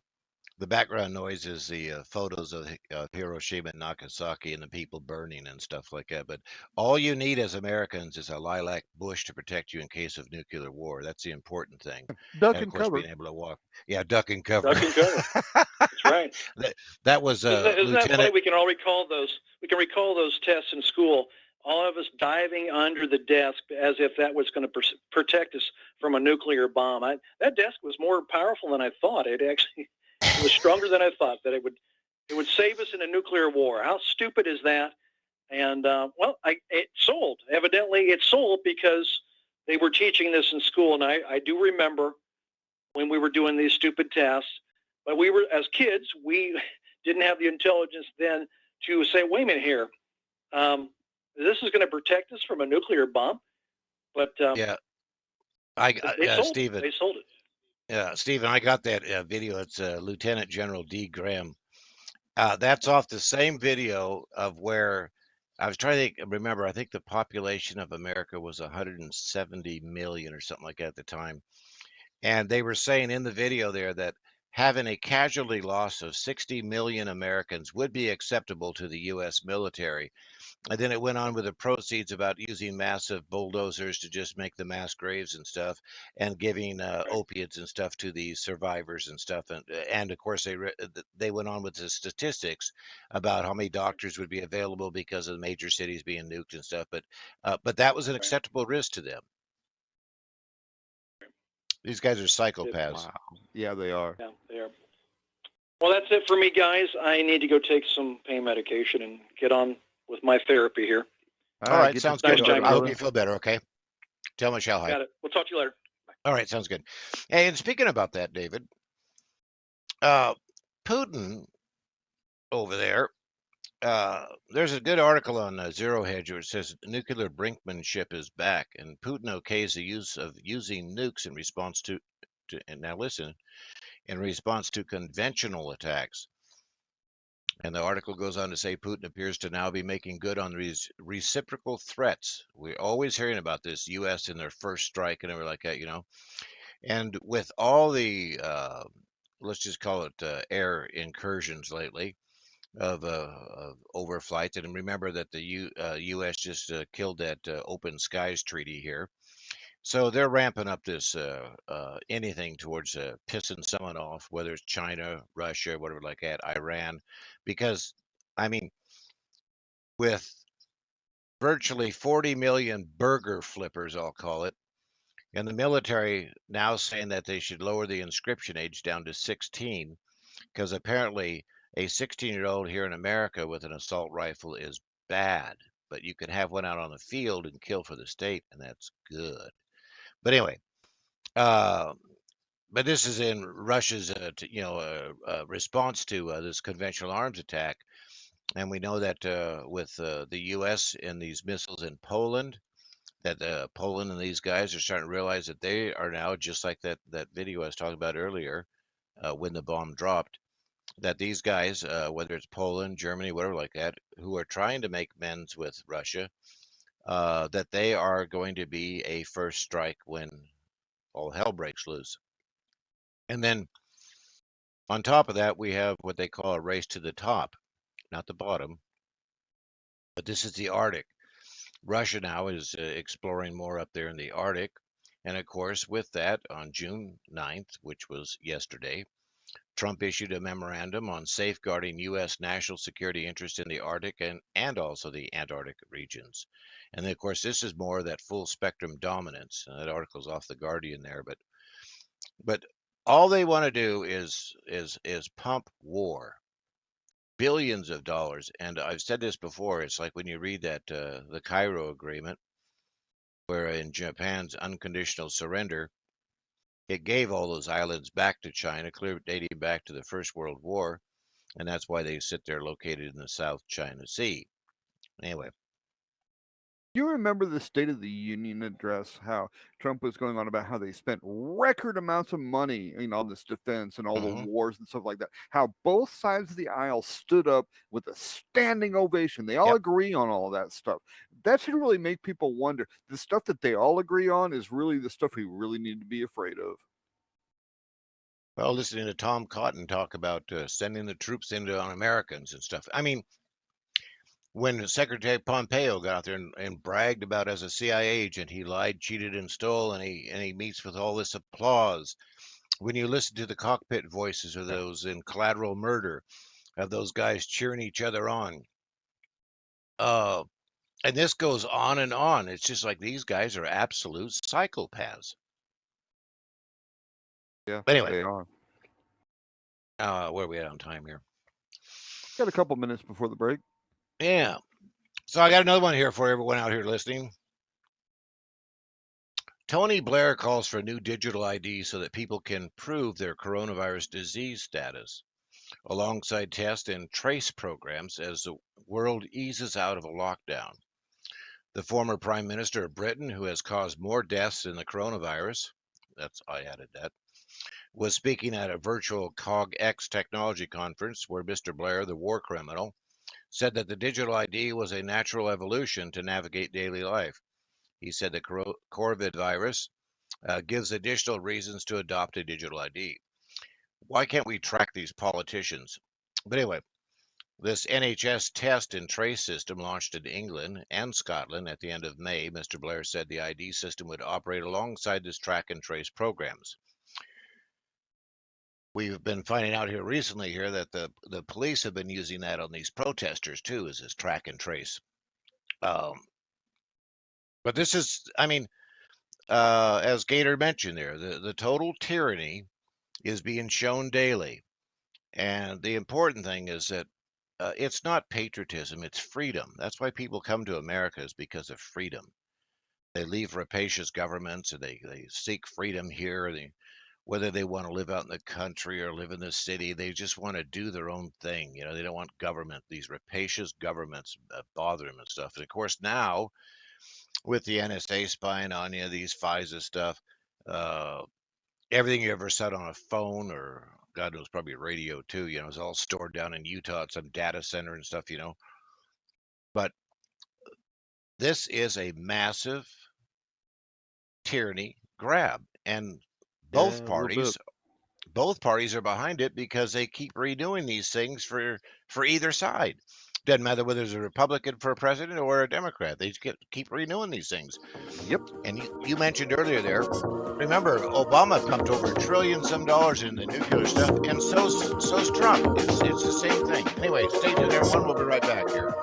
S3: the background noise is the photos of Hiroshima and Nagasaki and the people burning and stuff like that. But all you need as Americans is a lilac bush to protect you in case of nuclear war. That's the important thing.
S4: Duck
S3: and
S4: and
S3: of course,
S4: cover.
S3: being able to walk. Yeah, duck and cover.
S12: Duck and cover. That's right.
S3: That was
S12: Isn't that
S3: Lieutenant.
S12: funny? We can all recall those. We can recall those tests in school. All of us diving under the desk as if that was going to protect us from a nuclear bomb. That desk was more powerful than I thought. It was stronger than I thought. That it would save us in a nuclear war. How stupid is that? And it sold. Evidently, it sold because they were teaching this in school. And I do remember when we were doing these stupid tests. But we were, as kids, we didn't have the intelligence then to say, wait a minute here. This is going to protect us from a nuclear bomb. But
S3: Yeah, Stephen.
S12: They sold it.
S3: Yeah, Stephen, I got that video. It's Lieutenant General D. Graham. That's off the same video of where I was trying to remember. I think the population of America was 170 million or something like that at the time. And they were saying in the video there that having a casualty loss of 60 million Americans would be acceptable to the U.S. military. And then it went on with the proceeds about using massive bulldozers to just make the mass graves and stuff, and giving opiates and stuff to the survivors and stuff. And of course, they went on with the statistics about how many doctors would be available because of the major cities being nuked and stuff. But that was an acceptable risk to them. These guys are psychopaths.
S4: Wow. Yeah, they are.
S12: Yeah, they are. Well, that's it for me, guys. I need to go take some pain medication and get on with my therapy here.
S3: All right, sounds good.
S12: Nice time,
S3: I hope
S12: brother.
S3: you feel better, okay? Tell Michelle hi.
S12: Got it. We'll talk to you later.
S3: All right, sounds good. Hey, and speaking about that, David, Putin over there, there's a good article on Zero Hedge where it says nuclear brinkmanship is back, and Putin okays the use of using nukes in response to and now listen, in response to conventional attacks. And the article goes on to say Putin appears to now be making good on these reciprocal threats. We're always hearing about this U.S. in their first strike and everything like that, you know. And with all the, let's just call it air incursions lately of overflights, and remember that the U.S. just killed that Open Skies Treaty here. So they're ramping up this anything towards pissing someone off, whether it's China, Russia, whatever like that, Iran, because I mean, with virtually 40 million burger flippers, I'll call it, and the military now saying that they should lower the inscription age down to 16, because apparently a 16-year-old here in America with an assault rifle is bad, but you can have one out on the field and kill for the state, and that's good. But anyway, but this is in Russia's, response to this conventional arms attack, and we know that with the U.S. and these missiles in Poland, that Poland and these guys are starting to realize that they are now just like that video I was talking about earlier, when the bomb dropped, that these guys, whether it's Poland, Germany, whatever like that, who are trying to make amends with Russia, that they are going to be a first strike when all hell breaks loose. And then on top of that, we have what they call a race to the top, not the bottom, but this is the Arctic. Russia now is exploring more up there in the Arctic. And of course, with that, on June 9th, which was yesterday, Trump issued a memorandum on safeguarding U.S. national security interests in the Arctic and also the Antarctic regions. And of course, this is more of that full spectrum dominance. That article's off the Guardian there, but all they want to do is pump war, billions of dollars. And I've said this before. It's like when you read that the Cairo Agreement, where in Japan's unconditional surrender, it gave all those islands back to China, clear dating back to the First World War, and that's why they sit there located in the South China Sea. Anyway.
S4: You remember the State of the Union address, how Trump was going on about how they spent record amounts of money, on this defense and all the wars and stuff like that. How both sides of the aisle stood up with a standing ovation. They all agree on all of that stuff. That should really make people wonder. The stuff that they all agree on is really the stuff we really need to be afraid of.
S3: Well, listening to Tom Cotton talk about sending the troops into on Americans and stuff. I mean, when Secretary Pompeo got out there and bragged about as a CIA agent, he lied, cheated, and stole, and he meets with all this applause. When you listen to the cockpit voices of those in Collateral Murder, of those guys cheering each other on, and this goes on and on. It's just like these guys are absolute psychopaths.
S4: Yeah,
S3: but anyway,
S4: they are.
S3: Where are we at on time here?
S4: Got a couple minutes before the break.
S3: Yeah. So I got another one here for everyone out here listening. Tony Blair calls for a new digital ID so that people can prove their coronavirus disease status, alongside test and trace programs as the world eases out of a lockdown. The former Prime Minister of Britain, who has caused more deaths than the coronavirus, I added that, was speaking at a virtual CogX technology conference where Mr. Blair, the war criminal, said that the digital ID was a natural evolution to navigate daily life. He said the COVID virus gives additional reasons to adopt a digital ID. Why can't we track these politicians? But anyway, this NHS test and trace system launched in England and Scotland at the end of May. Mr. Blair said the ID system would operate alongside this track and trace programs. We've been finding out here recently here that the police have been using that on these protesters too, as this track and trace. But this is, I mean, as Gator mentioned there, the total tyranny is being shown daily. And the important thing is that it's not patriotism, it's freedom. That's why people come to America, is because of freedom. They leave rapacious governments and they seek freedom here. Whether they want to live out in the country or live in the city, they just want to do their own thing. They don't want government, these rapacious governments bother them and stuff. And of course, now with the NSA spying on you, these FISA stuff, everything you ever said on a phone, or God knows, probably a radio too, is all stored down in Utah at some data center and stuff, But this is a massive tyranny grab, and both parties are behind it because they keep redoing these things for either side. Doesn't matter whether there's a Republican for president or a Democrat. They just keep renewing these things.
S4: Yep.
S3: And you mentioned earlier there, remember, Obama pumped over $1 trillion in the nuclear stuff, and so's Trump. It's the same thing. Anyway, stay tuned, everyone. We'll be right back here.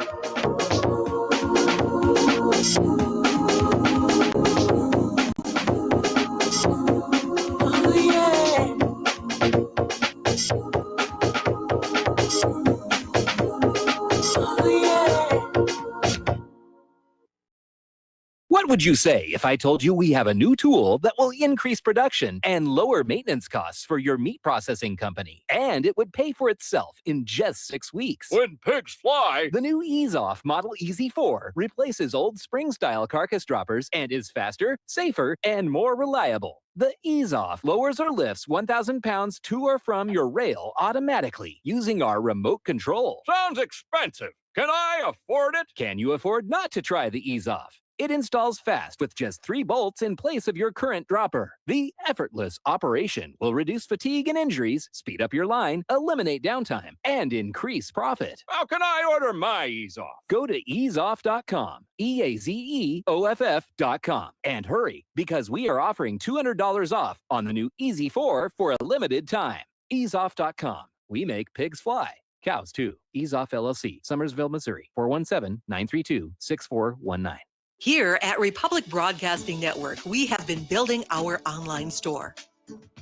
S18: What would you say if I told you we have a new tool that will increase production and lower maintenance costs for your meat processing company? And it would pay for itself in just 6 weeks.
S1: When pigs fly!
S18: The new EaseOff Model EZ4 replaces old spring-style carcass droppers and is faster, safer, and more reliable. The EaseOff lowers or lifts 1,000 pounds to or from your rail automatically using our remote control.
S1: Sounds expensive. Can I afford it?
S18: Can you afford not to try the EaseOff? It installs fast with just 3 bolts in place of your current dropper. The effortless operation will reduce fatigue and injuries, speed up your line, eliminate downtime, and increase profit.
S1: How can I order my EaseOff?
S18: Go to easeoff.com, EAZEOFF.com, and hurry, because we are offering $200 off on the new EZ4 for a limited time. Easeoff.com. We make pigs fly. Cows too. EaseOff LLC, Summersville, Missouri, 417-932-6419.
S19: Here at Republic Broadcasting Network, we have been building our online store.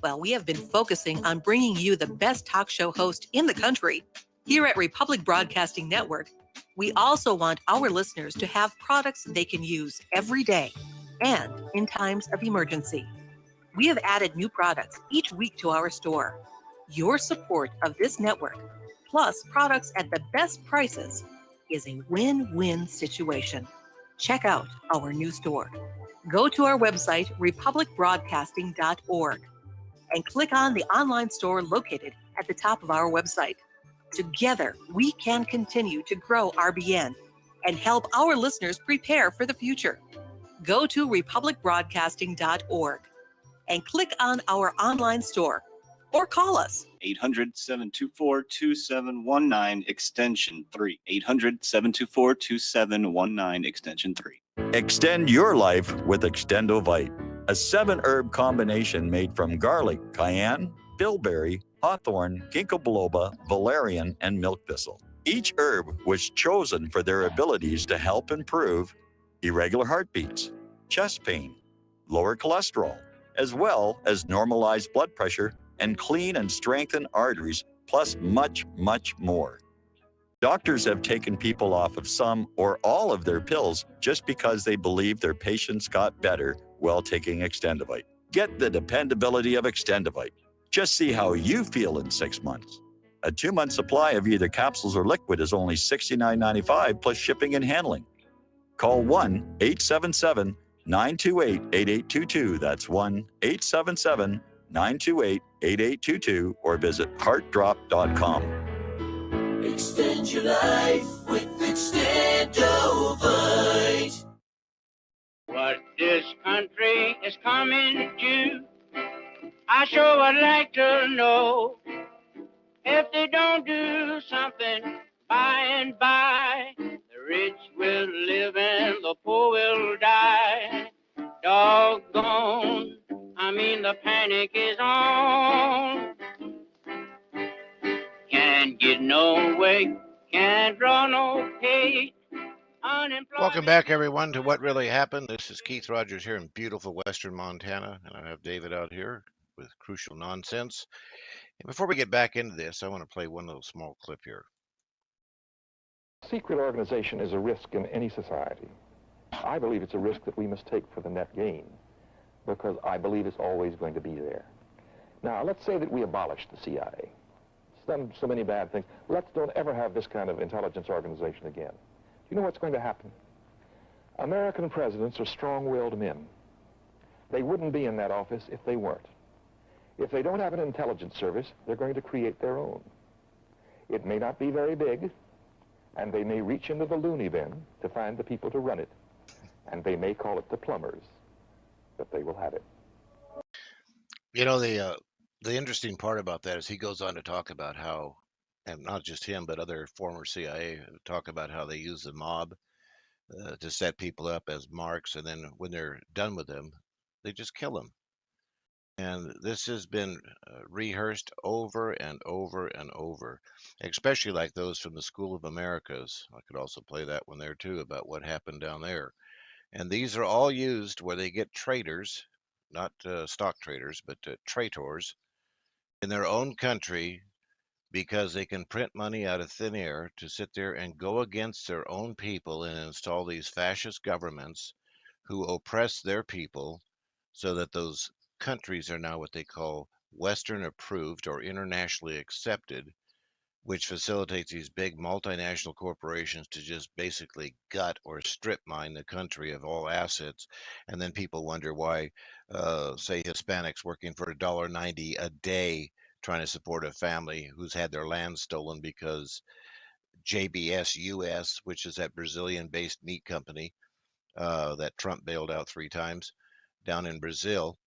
S19: Well, we have been focusing on bringing you the best talk show host in the country. Here at Republic Broadcasting Network, we also want our listeners to have products they can use every day and in times of emergency. We have added new products each week to our store. Your support of this network, plus products at the best prices, is a win-win situation. Check out our new store. Go to our website, republicbroadcasting.org, and click on the online store located at the top of our website. Together, we can continue to grow RBN and help our listeners prepare for the future. Go to republicbroadcasting.org and click on our online store or call us.
S20: 800-724-2719, extension 3. 800-724-2719, extension 3.
S21: Extend your life with Extendovite, a 7-herb combination made from garlic, cayenne, bilberry, hawthorn, ginkgo biloba, valerian, and milk thistle. Each herb was chosen for their abilities to help improve irregular heartbeats, chest pain, lower cholesterol, as well as normalize blood pressure and clean and strengthen arteries, plus much, much more. Doctors have taken people off of some or all of their pills just because they believe their patients got better while taking Extendovite. Get the dependability of Extendovite. Just see how you feel in 6 months. A 2-month supply of either capsules or liquid is only $69.95 plus shipping and handling. Call 1-877-928-8822. That's 1-877-928-8822 or visit heartdrop.com.
S22: Extend your life with Extendovite.
S23: What this country is coming to, I sure would like to know. If they don't do something by and by, the rich will live and the poor will die. Doggone, the panic is on. Can't get no way, can't draw no pay.
S3: Welcome back, everyone, to What Really Happened. This is Keith Rogers here in beautiful western Montana, and I have David out here with Crucial Nonsense. And before we get back into this, I want to play one little small clip here.
S2: Secret organization is a risk in any society. I believe it's a risk that we must take for the net gain, because I believe it's always going to be there. Now, let's say that we abolish the CIA. It's done so many bad things. Let's don't ever have this kind of intelligence organization again. You know what's going to happen? American presidents are strong-willed men. They wouldn't be in that office if they weren't. If they don't have an intelligence service, they're going to create their own. It may not be very big, and they may reach into the loony bin to find the people to run it, and they may call it the plumbers, but they will have it.
S3: You know, the interesting part about that is he goes on to talk about how, and not just him, but other former CIA talk about how they use the mob to set people up as marks, and then when they're done with them, they just kill them. And this has been rehearsed over and over and over, especially like those from the School of Americas. I could also play that one there too about what happened down there. And these are all used where they get traitors, not stock traders, but traitors in their own country, because they can print money out of thin air to sit there and go against their own people and install these fascist governments who oppress their people, so that those countries are now what they call Western approved or internationally accepted, which facilitates these big multinational corporations to just basically gut or strip mine the country of all assets. And then people wonder why, say, Hispanics working for $1.90 a day trying to support a family who's had their land stolen because JBS US, which is that Brazilian-based meat company that Trump bailed out 3 times down in Brazil,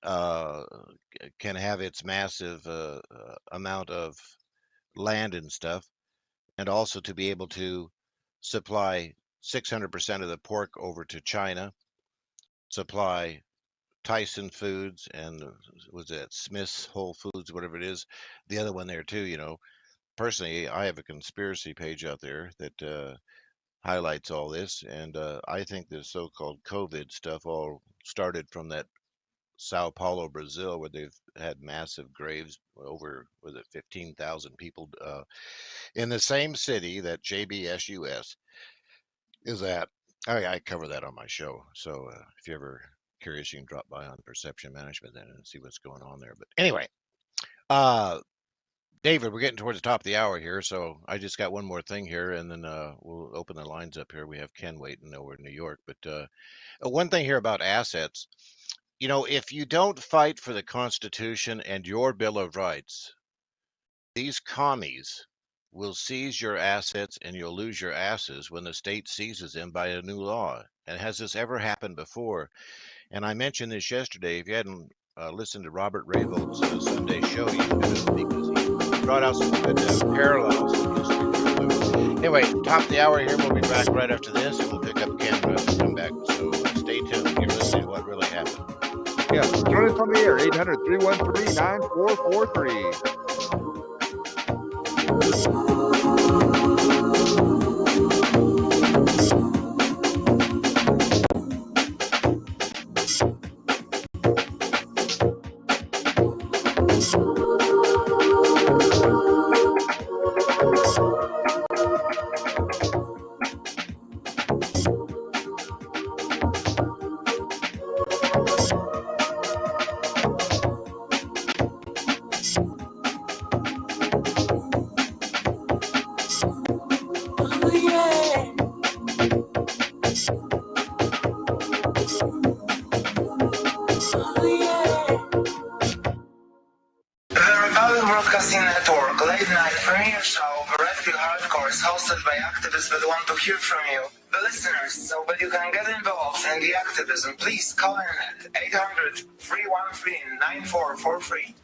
S3: can have its massive amount of land and stuff, and also to be able to supply 600% of the pork over to China, supply Tyson Foods and was it Smith's Whole Foods, whatever it is, the other one there too. You know, personally, I have a conspiracy page out there that highlights all this, and I think this so-called COVID stuff all started from that Sao Paulo, Brazil, where they've had massive graves, over, was it 15,000 people in the same city that JBS US is at. I cover that on my show. So if you're ever curious, you can drop by on Perception Management then and see what's going on there. But anyway, David, we're getting towards the top of the hour here, so I just got one more thing here, and then we'll open the lines up here. We have Ken waiting over in New York. But one thing here about assets, you know, if you don't fight for the Constitution and your Bill of Rights, these commies will seize your assets and you'll lose your asses when the state seizes them by a new law. And has this ever happened before? And I mentioned this yesterday. If you hadn't listened to Robert Raybold's Sunday show, you should, because he brought out some good parallels in history. Anyway, top of the hour here. We'll be back right after this, and we'll pick up Ken when we come back. So stay tuned. You're listening to What Really Happened.
S4: Yeah, join us on the air, 800-313-9443.
S16: Hear from you, the listeners, so but you can get involved in the activism, please call in at 800-313-9443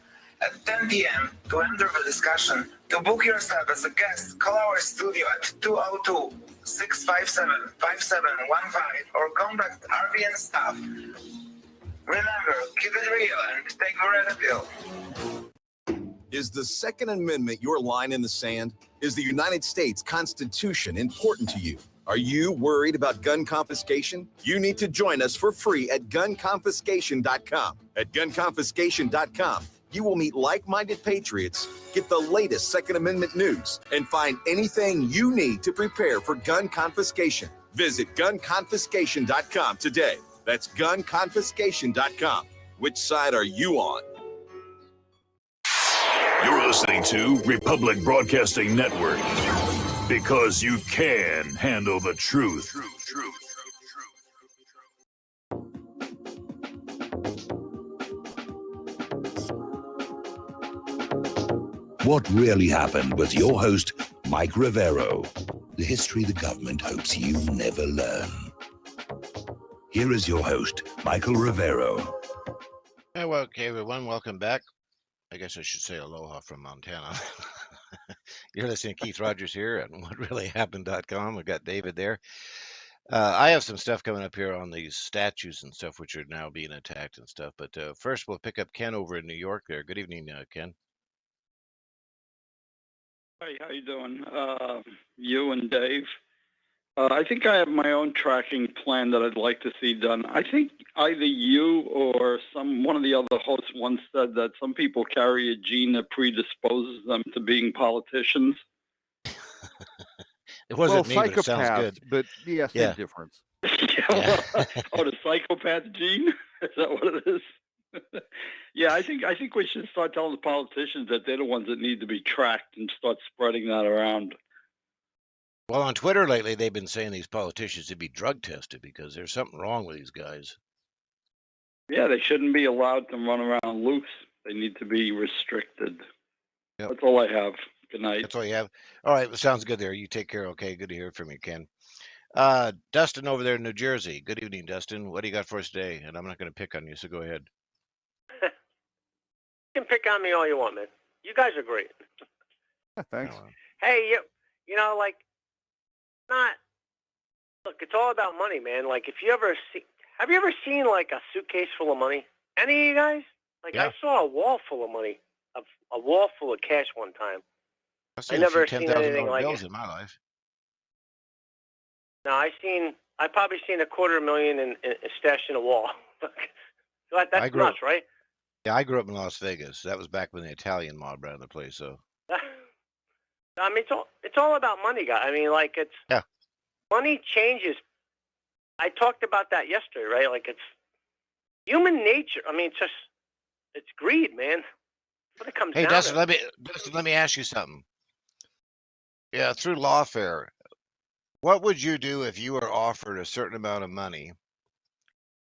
S16: at 10 p.m. to enter the discussion. To book yourself as a guest, call our studio at 202-657-5715 or contact RBN staff. Remember, keep it real and take the red pill.
S5: Is the Second Amendment your line in the sand? Is the United States Constitution important to you? Are you worried about gun confiscation? You need to join us for free at gunconfiscation.com. At gunconfiscation.com, You will meet like-minded patriots, get the latest Second Amendment news, and find anything you need to prepare for gun confiscation. Visit gunconfiscation.com today. That's gunconfiscation.com. Which side are you on?
S6: You're listening to Republic Broadcasting Network, because you can handle the truth.
S7: What really happened with your host, Mike Rivero. The history the government hopes you never learn. Here is your host, Michael Rivero.
S3: Hey, well, okay, everyone, welcome back. I guess I should say aloha from Montana. You're listening to Keith Rogers here at whatreallyhappened.com. We've got David there. I have some stuff coming up here on these statues and stuff, which are now being attacked and stuff. But first, we'll pick up Ken over in New York there. Good evening, Ken.
S8: Hi, how you doing? You and Dave. I think I have my own tracking plan that I'd like to see done. I think either you or one of the other hosts once said that some people carry a gene that predisposes them to being politicians.
S3: It wasn't me, but it sounds good.
S4: But yes,
S3: Yeah.
S4: same difference.
S8: Oh, the psychopath gene? Is that what it is? Yeah, I think we should start telling the politicians that they're the ones that need to be tracked and start spreading that around.
S3: Well, on Twitter lately, they've been saying these politicians should be drug tested because there's something wrong with these guys.
S8: Yeah, they shouldn't be allowed to run around loose. They need to be restricted.
S3: Yep.
S8: That's all I have. Good night.
S3: That's all you have? All right, well, sounds good there. You take care, okay? Good to hear from you, Ken. Dustin over there in New Jersey. Good evening, Dustin. What do you got for us today? And I'm not going to pick on you, so go ahead.
S24: You can pick on me all you want, man. You guys are great.
S4: Thanks.
S24: Hey, you know, like, look, it's all about money, man. Like, have you ever seen like a suitcase full of money? Any of you guys? Like,
S3: Yeah.
S24: I saw a wall full of money, a wall full of cash one time.
S3: I've
S24: never
S3: seen
S24: seen anything
S3: $10,000
S24: like
S3: bills
S24: it.
S3: in my life.
S24: No, I probably seen $250,000 in stashed in a wall. So that's
S3: I grew up-
S24: nuts, right?
S3: Yeah, I grew up in Las Vegas. That was back when the Italian mob ran the place. So
S24: I mean, it's all about money, guys. I mean, like,
S3: Yeah.
S24: money changes. I talked about that yesterday, right? Like, it's human nature. I mean, it's greed, man. That's what it comes
S3: hey,
S24: down
S3: Dustin,
S24: to.
S3: let me ask you something. Yeah, through lawfare, what would you do if you were offered a certain amount of money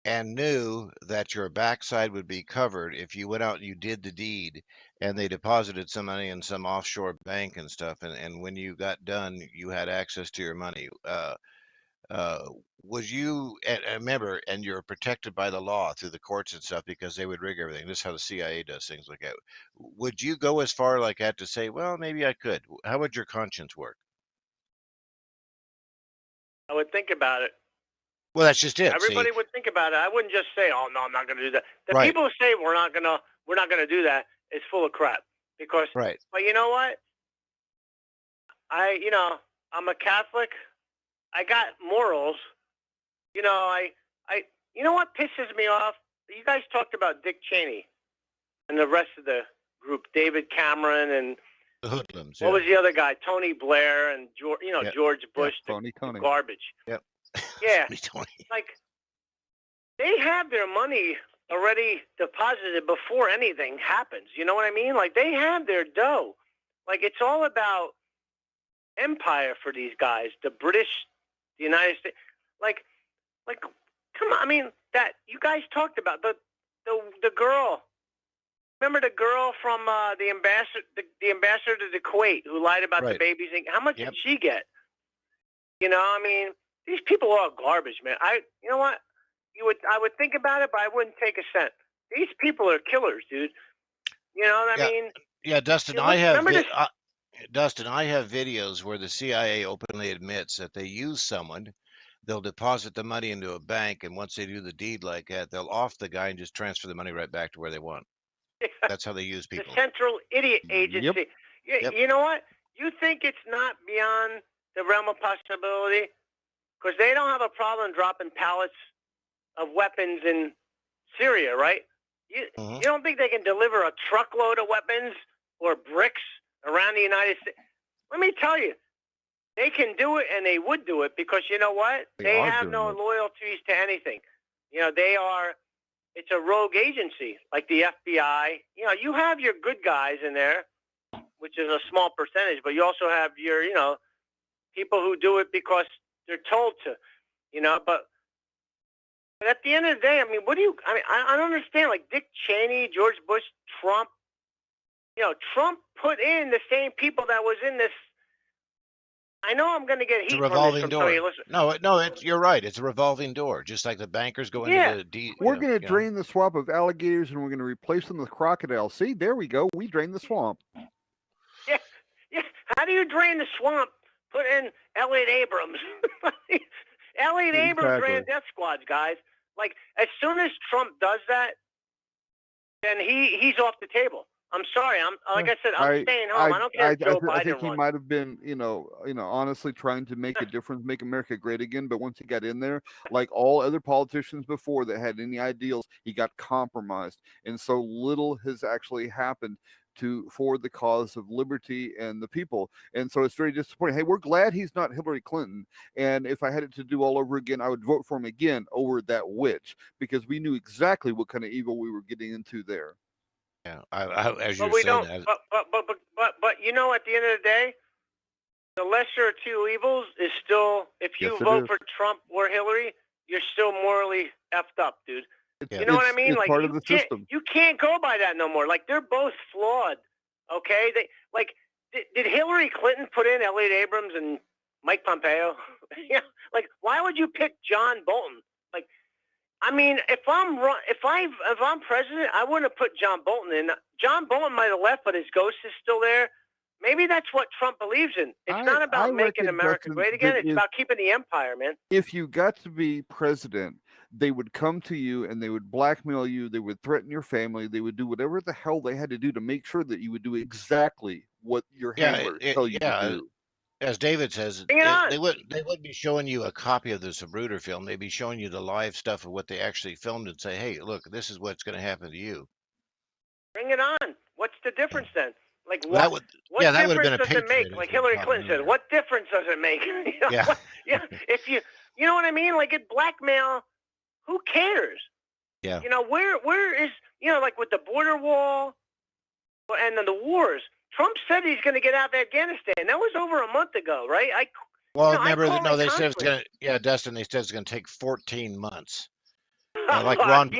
S3: and knew that your backside would be covered if you went out and you did the deed and they deposited some money in some offshore bank and stuff, and when you got done, you had access to your money? Would you, and remember, and you're protected by the law through the courts and stuff because they would rig everything. This is how the CIA does things like that. Would you go as far like that to say, well, maybe I could? How would your conscience work?
S24: I would think about it.
S3: Well, that's just it.
S24: Everybody
S3: See?
S24: would think about it. I wouldn't just say, "Oh no, I'm not going to do that." The
S3: Right.
S24: people who say we're not going to do that is full of crap. Because,
S3: Right.
S24: but you know what? I'm a Catholic. I got morals. You know what pisses me off? You guys talked about Dick Cheney and the rest of the group, David Cameron and
S3: The hoodlums.
S24: what was the other guy? Tony Blair and George,
S3: Yeah.
S24: George Bush.
S4: Tony.
S24: Garbage.
S3: Yep.
S24: Yeah.
S3: Tony.
S24: Like, they have their money already deposited before anything happens. You know what I mean? Like, they have their dough. Like, it's all about empire for these guys. The British, the United States. Like, come on. I mean, that you guys talked about the girl. Remember the girl from the ambassador to Kuwait who lied about the
S3: Right.
S24: babies? How much
S3: Yep.
S24: did she get? I mean, these people are garbage, man. You know what? I would think about it, but I wouldn't take a cent. These people are killers, dude. You know what I
S3: Yeah.
S24: mean?
S3: Yeah, Dustin,
S24: You
S3: I
S24: look-
S3: have
S24: remember this-
S3: Dustin, I have videos where the CIA openly admits that they use someone. They'll deposit the money into a bank, and once they do the deed like that, they'll off the guy and just transfer the money right back to where they want. That's how they use
S24: the
S3: people.
S24: Central Idiot Agency.
S3: Yep.
S24: You know what? You think it's not beyond the realm of possibility? Because they don't have a problem dropping pallets of weapons in Syria, right? You don't think they can deliver a truckload of weapons or bricks around the United States? Let me tell you, they can do it, and they would do it because you know what? They have no loyalties to anything. You know, it's a rogue agency like the FBI. You know, you have your good guys in there, which is a small percentage, but you also have your, people who do it because they're told to, but at the end of the day, I mean, I don't understand, like Dick Cheney, George Bush, Trump, Trump put in the same people that was in this. I know I'm going to get heat
S3: It's a
S24: from this
S3: revolving
S24: from
S3: door.
S24: somebody. Listen.
S3: No, you're right. It's a revolving door, just like the bankers go into the
S4: We're going to drain the swamp of alligators, and we're going to replace them with crocodiles. See, there we go. We drained the swamp.
S24: Yeah. How do you drain the swamp? Put in Elliot Abrams. Elliot Abrams ran death squads, guys. Like, as soon as Trump does that, then he's off the table. I'm sorry. I'm staying home. I don't care if Joe Biden
S4: I think he
S24: runs.
S4: might have been, honestly trying to make a difference, make America great again. But once he got in there, like all other politicians before that had any ideals, he got compromised, and so little has actually happened for the cause of liberty and the people. And so it's very disappointing. Hey, we're glad he's not Hillary Clinton. And if I had it to do all over again, I would vote for him again over that witch, because we knew exactly what kind of evil we were getting into there.
S3: Yeah, as
S24: But
S3: you're
S24: we
S3: saying
S24: don't.
S3: that.
S24: But at the end of the day, the lesser of two evils is still, if you
S4: Yes, it
S24: vote
S4: is.
S24: for Trump or Hillary, you're still morally effed up, dude.
S4: Yeah.
S24: You know what I mean?
S4: It's
S24: Like
S4: part
S24: you
S4: of the
S24: can't,
S4: system.
S24: you can't go by that no more. Like they're both flawed. Okay, did Hillary Clinton put in Elliot Abrams and Mike Pompeo? Yeah, like why would you pick John Bolton? Like, I mean, if I'm president, I wouldn't have put John Bolton in. John Bolton might have left, but his ghost is still there. Maybe that's what Trump believes in. It's not about making
S4: reckon,
S24: America
S4: Justin,
S24: great again.
S4: that
S24: It's about keeping the empire, man.
S4: If you got to be president, they would come to you and they would blackmail you. They would threaten your family. They would do whatever the hell they had to do to make sure that you would do exactly what your handlers tell you to do.
S3: As David says,
S24: Bring it on.
S3: they wouldn't be showing you a copy of the Zapruder film. They'd be showing you the live stuff of what they actually filmed and say, hey, look, this is what's going to happen to you.
S24: Bring it on. What's the difference then? Like what?
S3: That would have been a
S24: does it make?
S3: Patriot.
S24: Like Hillary Clinton said, what difference does it make?
S3: Yeah.
S24: If you know what I mean? Like it blackmail, who cares?
S3: Yeah.
S24: Where is like with the border wall and then the wars. Trump said he's going to get out of Afghanistan. That was over a month ago, right?
S3: They said it's going to. Dustin, they said it's going to take 14 months. Like Ron,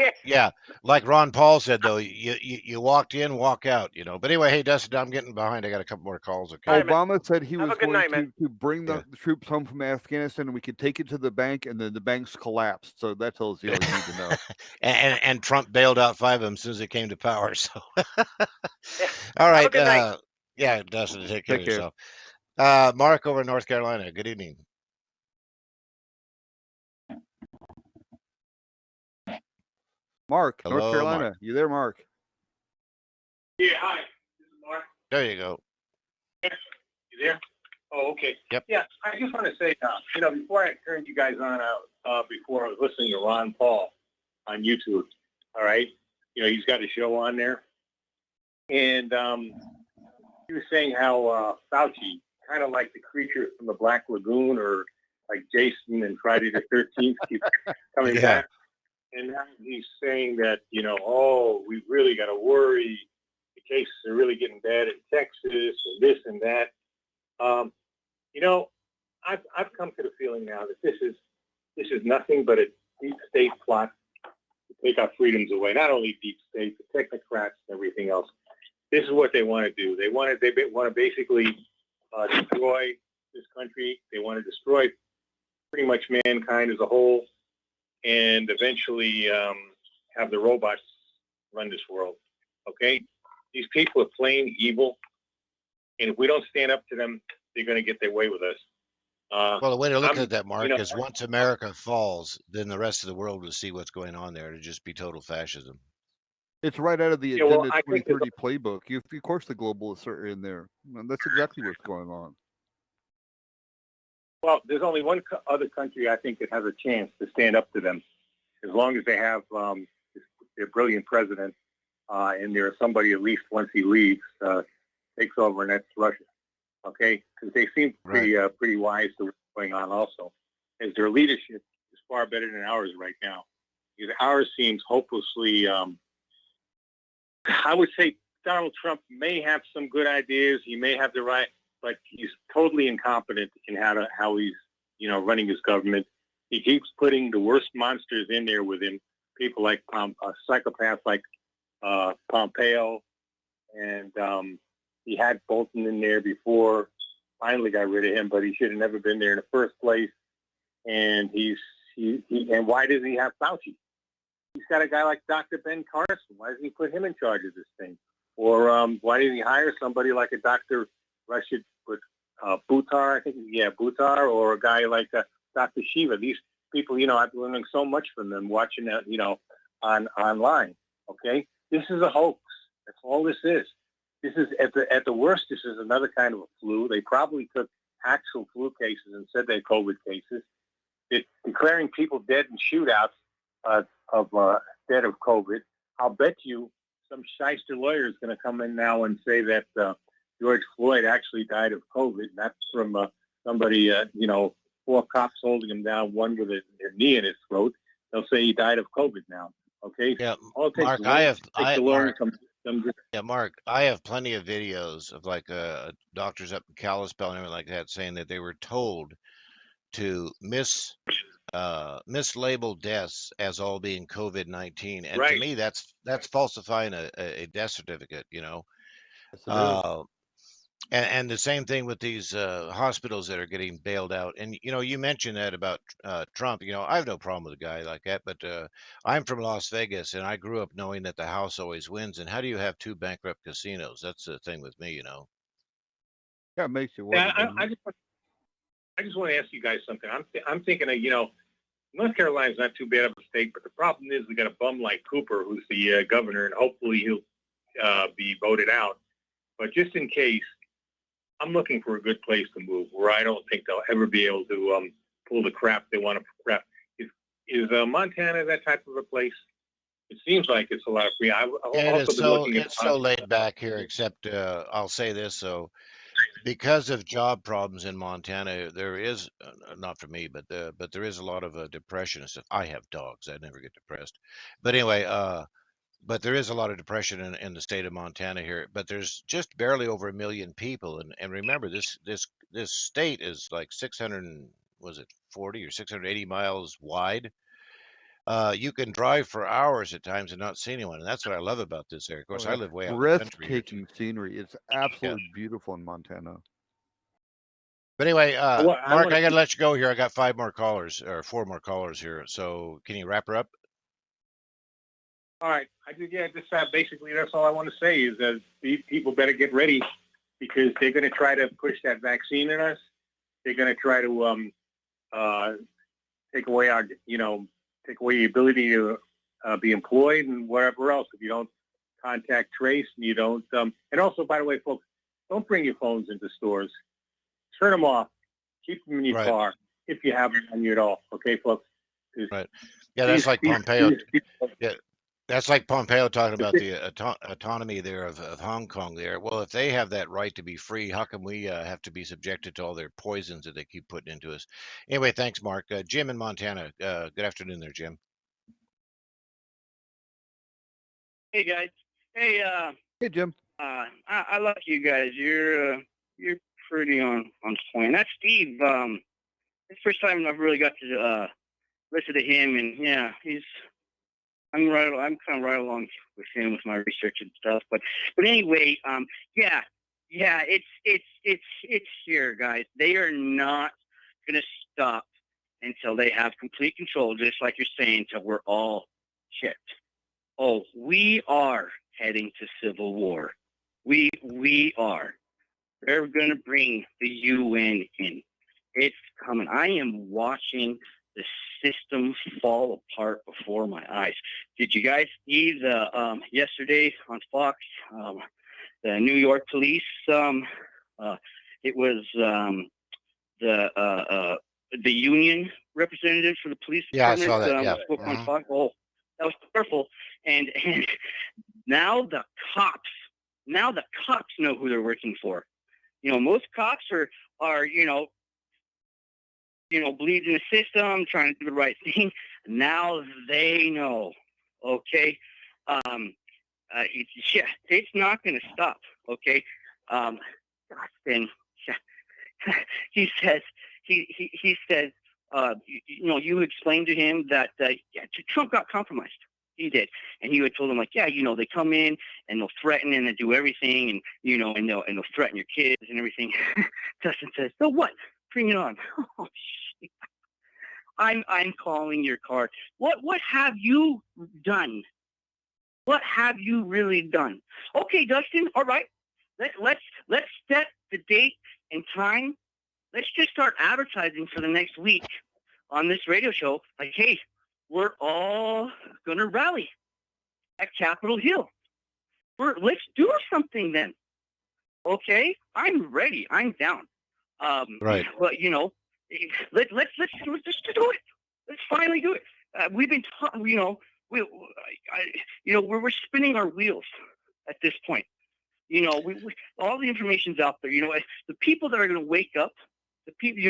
S3: like Ron Paul said, though, you walked in, walk out, But anyway, hey, Dustin, I'm getting behind. I got a couple more calls. Okay.
S4: Obama said he was going
S24: night,
S4: to bring the troops home from Afghanistan, and we could take it to the bank, and then the banks collapsed. So that tells you all you need to know.
S3: and Trump bailed out 5 of them as soon as it came to power. So, all right, Dustin, take care of yourself. Mark over in North Carolina. Good evening.
S4: Mark,
S3: Hello,
S4: North Carolina.
S3: Mark.
S4: You there, Mark?
S9: Yeah, hi. This is Mark.
S3: There you go.
S9: You there? Oh, okay.
S3: Yep.
S9: Yeah, I just want to say, before I turned you guys on before I was listening to Ron Paul on YouTube, all right? He's got a show on there. And he was saying how Fauci, kind of like the creature from the Black Lagoon or like Jason and Friday the 13th, keeps coming back. And now he's saying that, we really got to worry. The cases are really getting bad in Texas and this and that. I've come to the feeling now that this is nothing but a deep state plot to take our freedoms away. Not only deep state, the technocrats and everything else. This is what they want to do. They want to basically destroy this country. They want to destroy pretty much mankind as a whole, and eventually have the robots run this world. Okay? These people are plain evil, and if we don't stand up to them, they're going to get their way with us.
S3: Well, the way to look at that, Mark, is once America falls, then the rest of the world will see what's going on there. It'll just be total fascism.
S4: It's right out of the Agenda 2030 playbook. Of course, the globalists are in there. And that's exactly what's going on.
S9: Well, there's only one other country I think that has a chance to stand up to them, as long as they have their brilliant president, and there's somebody at least once he leaves takes over, and that's Russia. Okay, because they seem pretty wise to what's going on. Also, as their leadership is far better than ours right now. Because ours seems hopelessly. I would say Donald Trump may have some good ideas. He may have the right, but he's totally incompetent in how he's running his government. He keeps putting the worst monsters in there with him. People like psychopaths like Pompeo, and he had Bolton in there before. Finally got rid of him, but he should have never been there in the first place. And and why does he have Fauci? He's got a guy like Dr. Ben Carson. Why doesn't he put him in charge of this thing? Or why didn't he hire somebody like a Dr. Rashid Buttar, I think, Buttar, or a guy like Dr. Shiva? These people, I've been learning so much from them watching that, online. Okay, this is a hoax. That's all this is. This is at the worst. This is another kind of a flu. They probably took actual flu cases and said they're COVID cases. Declaring people dead in shootouts dead of COVID. I'll bet you some shyster lawyer is going to come in now and say that George Floyd actually died of COVID. And that's from somebody, 4 cops holding him down, one with a knee in his throat. They'll say he died of COVID now. Okay.
S3: Yeah,
S9: all it takes
S3: Mark,
S9: is
S3: I have.
S9: Mark,
S3: I have plenty of videos of like doctors up in Kalispell and everything like that saying that they were told to mislabel deaths as all being COVID-19, and to me that's falsifying a death certificate.
S4: Yes, it is.
S3: And the same thing with these hospitals that are getting bailed out. And you mentioned that about Trump. I have no problem with a guy like that, but I'm from Las Vegas, and I grew up knowing that the house always wins. And how do you have 2 bankrupt casinos? That's the thing with me.
S4: Yeah, it makes you wonder.
S9: Yeah, I just want to ask you guys something. I'm thinking of, North Carolina's not too bad of a state, but the problem is we got a bum like Cooper, who's the governor, and hopefully he'll be voted out. But just in case, I'm looking for a good place to move where I don't think they'll ever be able to pull the crap they want to crap. Is Montana that type of a place? It seems like it's a lot of free.
S3: It's so laid back here, except I'll say this. So because of job problems in Montana, there is not for me, but there is a lot of depression and stuff. I have dogs. I never get depressed. But anyway, but there is a lot of depression in the state of Montana here. But there's just barely over 1 million people, and remember this state is like 640 or 680 miles wide. You can drive for hours at times and not see anyone, and that's what I love about this area. Of course, I live way out in the country here,
S4: breathtaking scenery. It's absolutely beautiful in Montana.
S3: But anyway, Mark, I got to let you go here. I got 5 more callers or 4 more callers here. So can you wrap her up?
S9: All right. Basically, that's all I want to say is that these people better get ready because they're going to try to push that vaccine in us. They're going to try to take away the ability to be employed and whatever else if you don't contact trace and you don't. And also, by the way, folks, don't bring your phones into stores. Turn them off. Keep them in your car if you have them on you at all. Okay, folks?
S3: Right. Yeah, that's like Pompeo. Yeah. That's like Pompeo talking about the autonomy there of Hong Kong there. Well, if they have that right to be free, how come we have to be subjected to all their poisons that they keep putting into us? Anyway, thanks, Mark. Jim in Montana. Good afternoon there, Jim.
S23: Hey, guys. Hey,
S4: Hey, Jim.
S23: I love you guys. You're pretty on point. That's Steve. It's the first time I've really got to listen to him, and yeah, I'm kind of right along with him with my research and stuff. But anyway, it's here, guys. They are not gonna stop until they have complete control, just like you're saying, till we're all checked. Oh, we are heading to civil war. We are. They're gonna bring the UN in. It's coming. I am watching the system fall apart before my eyes. Did you guys see the yesterday on Fox, the New York police? It was the union representative for the police department.
S3: I saw that.
S23: Spoke on Fox. Oh, that was powerful. and now the cops know who they're working for. Most cops are believe in the system, trying to do the right thing. Now they know. Okay, it's not going to stop. Okay, Dustin, he says you explained to him that Trump got compromised. He did, and you had told him they come in and they'll threaten and they'll do everything, and they'll threaten your kids and everything. Dustin says, so what? Bring it on. Oh, shit. I'm calling your card. What have you done? What have you really done? Okay, Dustin. All right. Let's set the date and time. Let's just start advertising for the next week on this radio show. Like, hey, we're all gonna rally at Capitol Hill. Let's do something then. Okay, I'm ready. I'm down.
S3: Right.
S23: But let's just do it. Let's finally do it. We've been we're spinning our wheels at this point. We all the information's out there. The people that are going to wake up, the people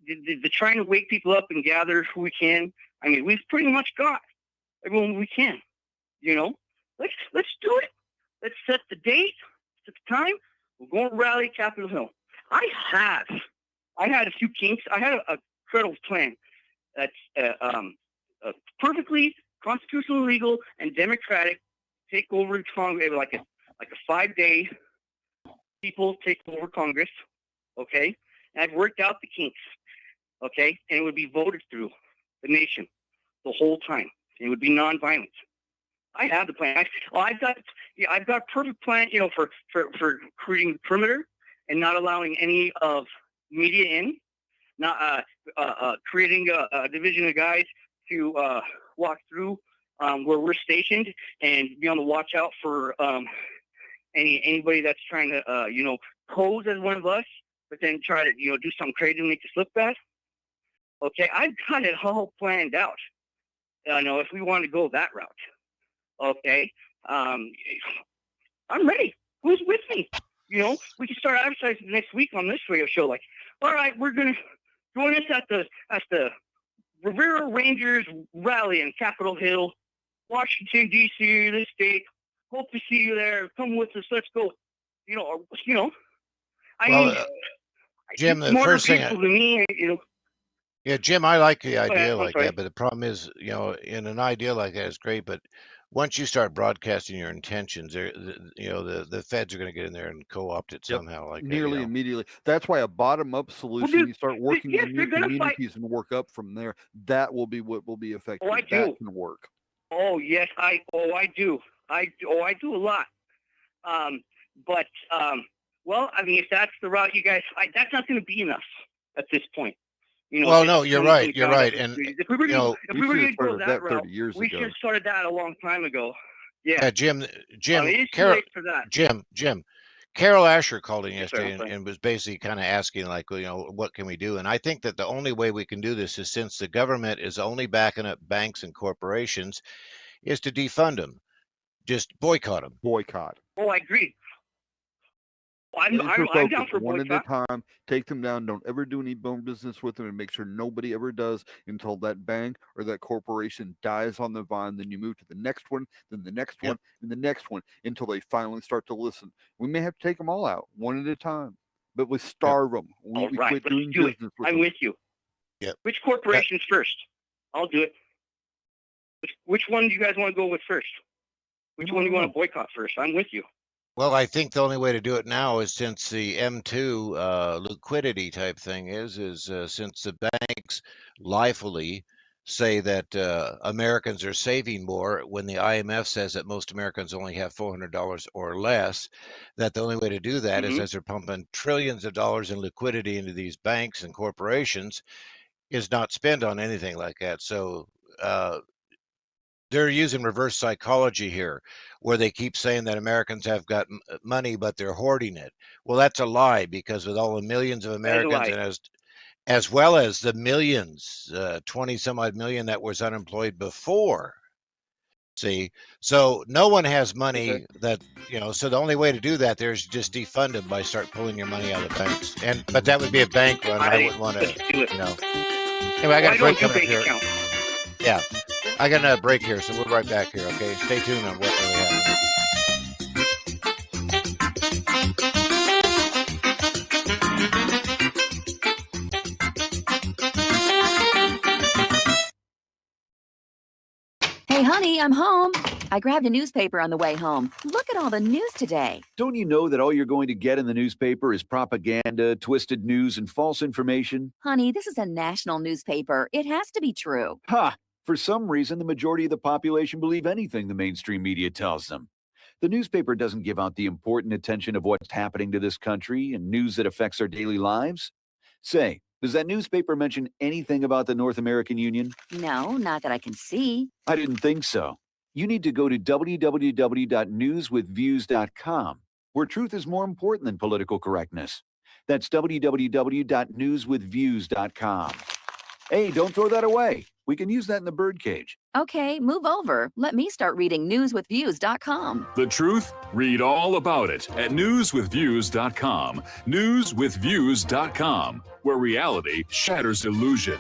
S23: they're trying to wake people up and gather who we can. I mean, we've pretty much got everyone we can. Let's do it. Let's set the date, set the time. We're going to rally at Capitol Hill. I had a few kinks. I had a credible plan that's perfectly constitutional, legal, and democratic. Take over Congress like a 5-day. People take over Congress, okay? And I've worked out the kinks, okay? And it would be voted through the nation the whole time. It would be nonviolent. I have the plan. I've got a perfect plan, for creating the perimeter and not allowing any of media in, not creating a division of guys to walk through where we're stationed and be on the watch out for anybody that's trying to pose as one of us, but then try to do something crazy to make us look bad. Okay, I've got it all planned out. If we want to go that route. Okay, I'm ready. Who's with me? We can start advertising next week on this radio show. Like, all right, we're gonna join us at the Rivera Rangers rally in Capitol Hill, Washington D.C. This state. Hope to see you there. Come with us. Let's go.
S3: Jim, the
S23: smarter
S3: first thing.
S23: people than me,
S3: Yeah, Jim, I like the idea
S23: I'm
S3: like
S23: sorry.
S3: that, but the problem is, in an idea like that is great, but once you start broadcasting your intentions, the feds are going to get in there and co-opt it somehow like that.
S4: Nearly immediately. That's why a bottom-up solution. You start working in your communities and work up from there. That will be what will be effective.
S23: I
S4: that
S23: do.
S4: can work.
S23: Oh yes, I do. I do a lot. Well, I mean, if that's the route you guys, that's not going to be enough at this point.
S3: Well, no, you're right. You're right. And
S23: if we were going to go that route, we should have started that a long time ago. Yeah.
S3: Jim,
S23: it's too
S3: Carol,
S23: late for that.
S3: Jim, Carol Asher called in yesterday and was basically kind of asking, like, what can we do? And I think that the only way we can do this is, since the government is only backing up banks and corporations, is to defund them. Just boycott them.
S4: Boycott.
S23: Oh, I agree. I'm down for
S4: one
S23: boycott.
S4: at a time. Take them down. Don't ever do any business with them, and make sure nobody ever does until that bank or that corporation dies on the vine. Then you move to the next one, then the next one, and the next one, until they finally start to listen. We may have to take them all out one at a time, but we starve them. We quit doing business with them.
S23: I'm with you.
S3: Yeah.
S23: Which corporations first? I'll do it. Which one do you guys want to go with first? Which one do you want to boycott first? I'm with you.
S3: Well, I think the only way to do it now is, since the M2 liquidity type thing is since the banks lifefully say that Americans are saving more, when the IMF says that most Americans only have $400 or less, that the only way to do that is, as they're pumping trillions of dollars in liquidity into these banks and corporations, is not spend on anything like that. So they're using reverse psychology here, where they keep saying that Americans have got money, but they're hoarding it. Well, that's a lie, because with all the millions of Americans, and as well as the millions, 20 some odd million that was unemployed before See, so no one has money that, so the only way to do that there is just defund them by start pulling your money out of the banks. But that would be a bank run. I wouldn't want to, Anyway, I got a break coming up here. Yeah, I got a break here, so we'll be right back here, okay? Stay tuned on what really happened.
S10: Hey, honey, I'm home. I grabbed a newspaper on the way home. Look at all the news today.
S13: Don't you know that all you're going to get in the newspaper is propaganda, twisted news, and false information?
S10: Honey, this is a national newspaper. It has to be true.
S13: Ha! For some reason, the majority of the population believe anything the mainstream media tells them. The newspaper doesn't give out the important attention of what's happening to this country and news that affects our daily lives. Say, does that newspaper mention anything about the North American Union?
S10: No, not that I can see.
S13: I didn't think so. You need to go to www.newswithviews.com, where truth is more important than political correctness. That's www.newswithviews.com. Hey, don't throw that away. We can use that in the birdcage.
S10: Okay, move over. Let me start reading newswithviews.com.
S6: The truth? Read all about it at newswithviews.com. Newswithviews.com, where reality shatters illusion.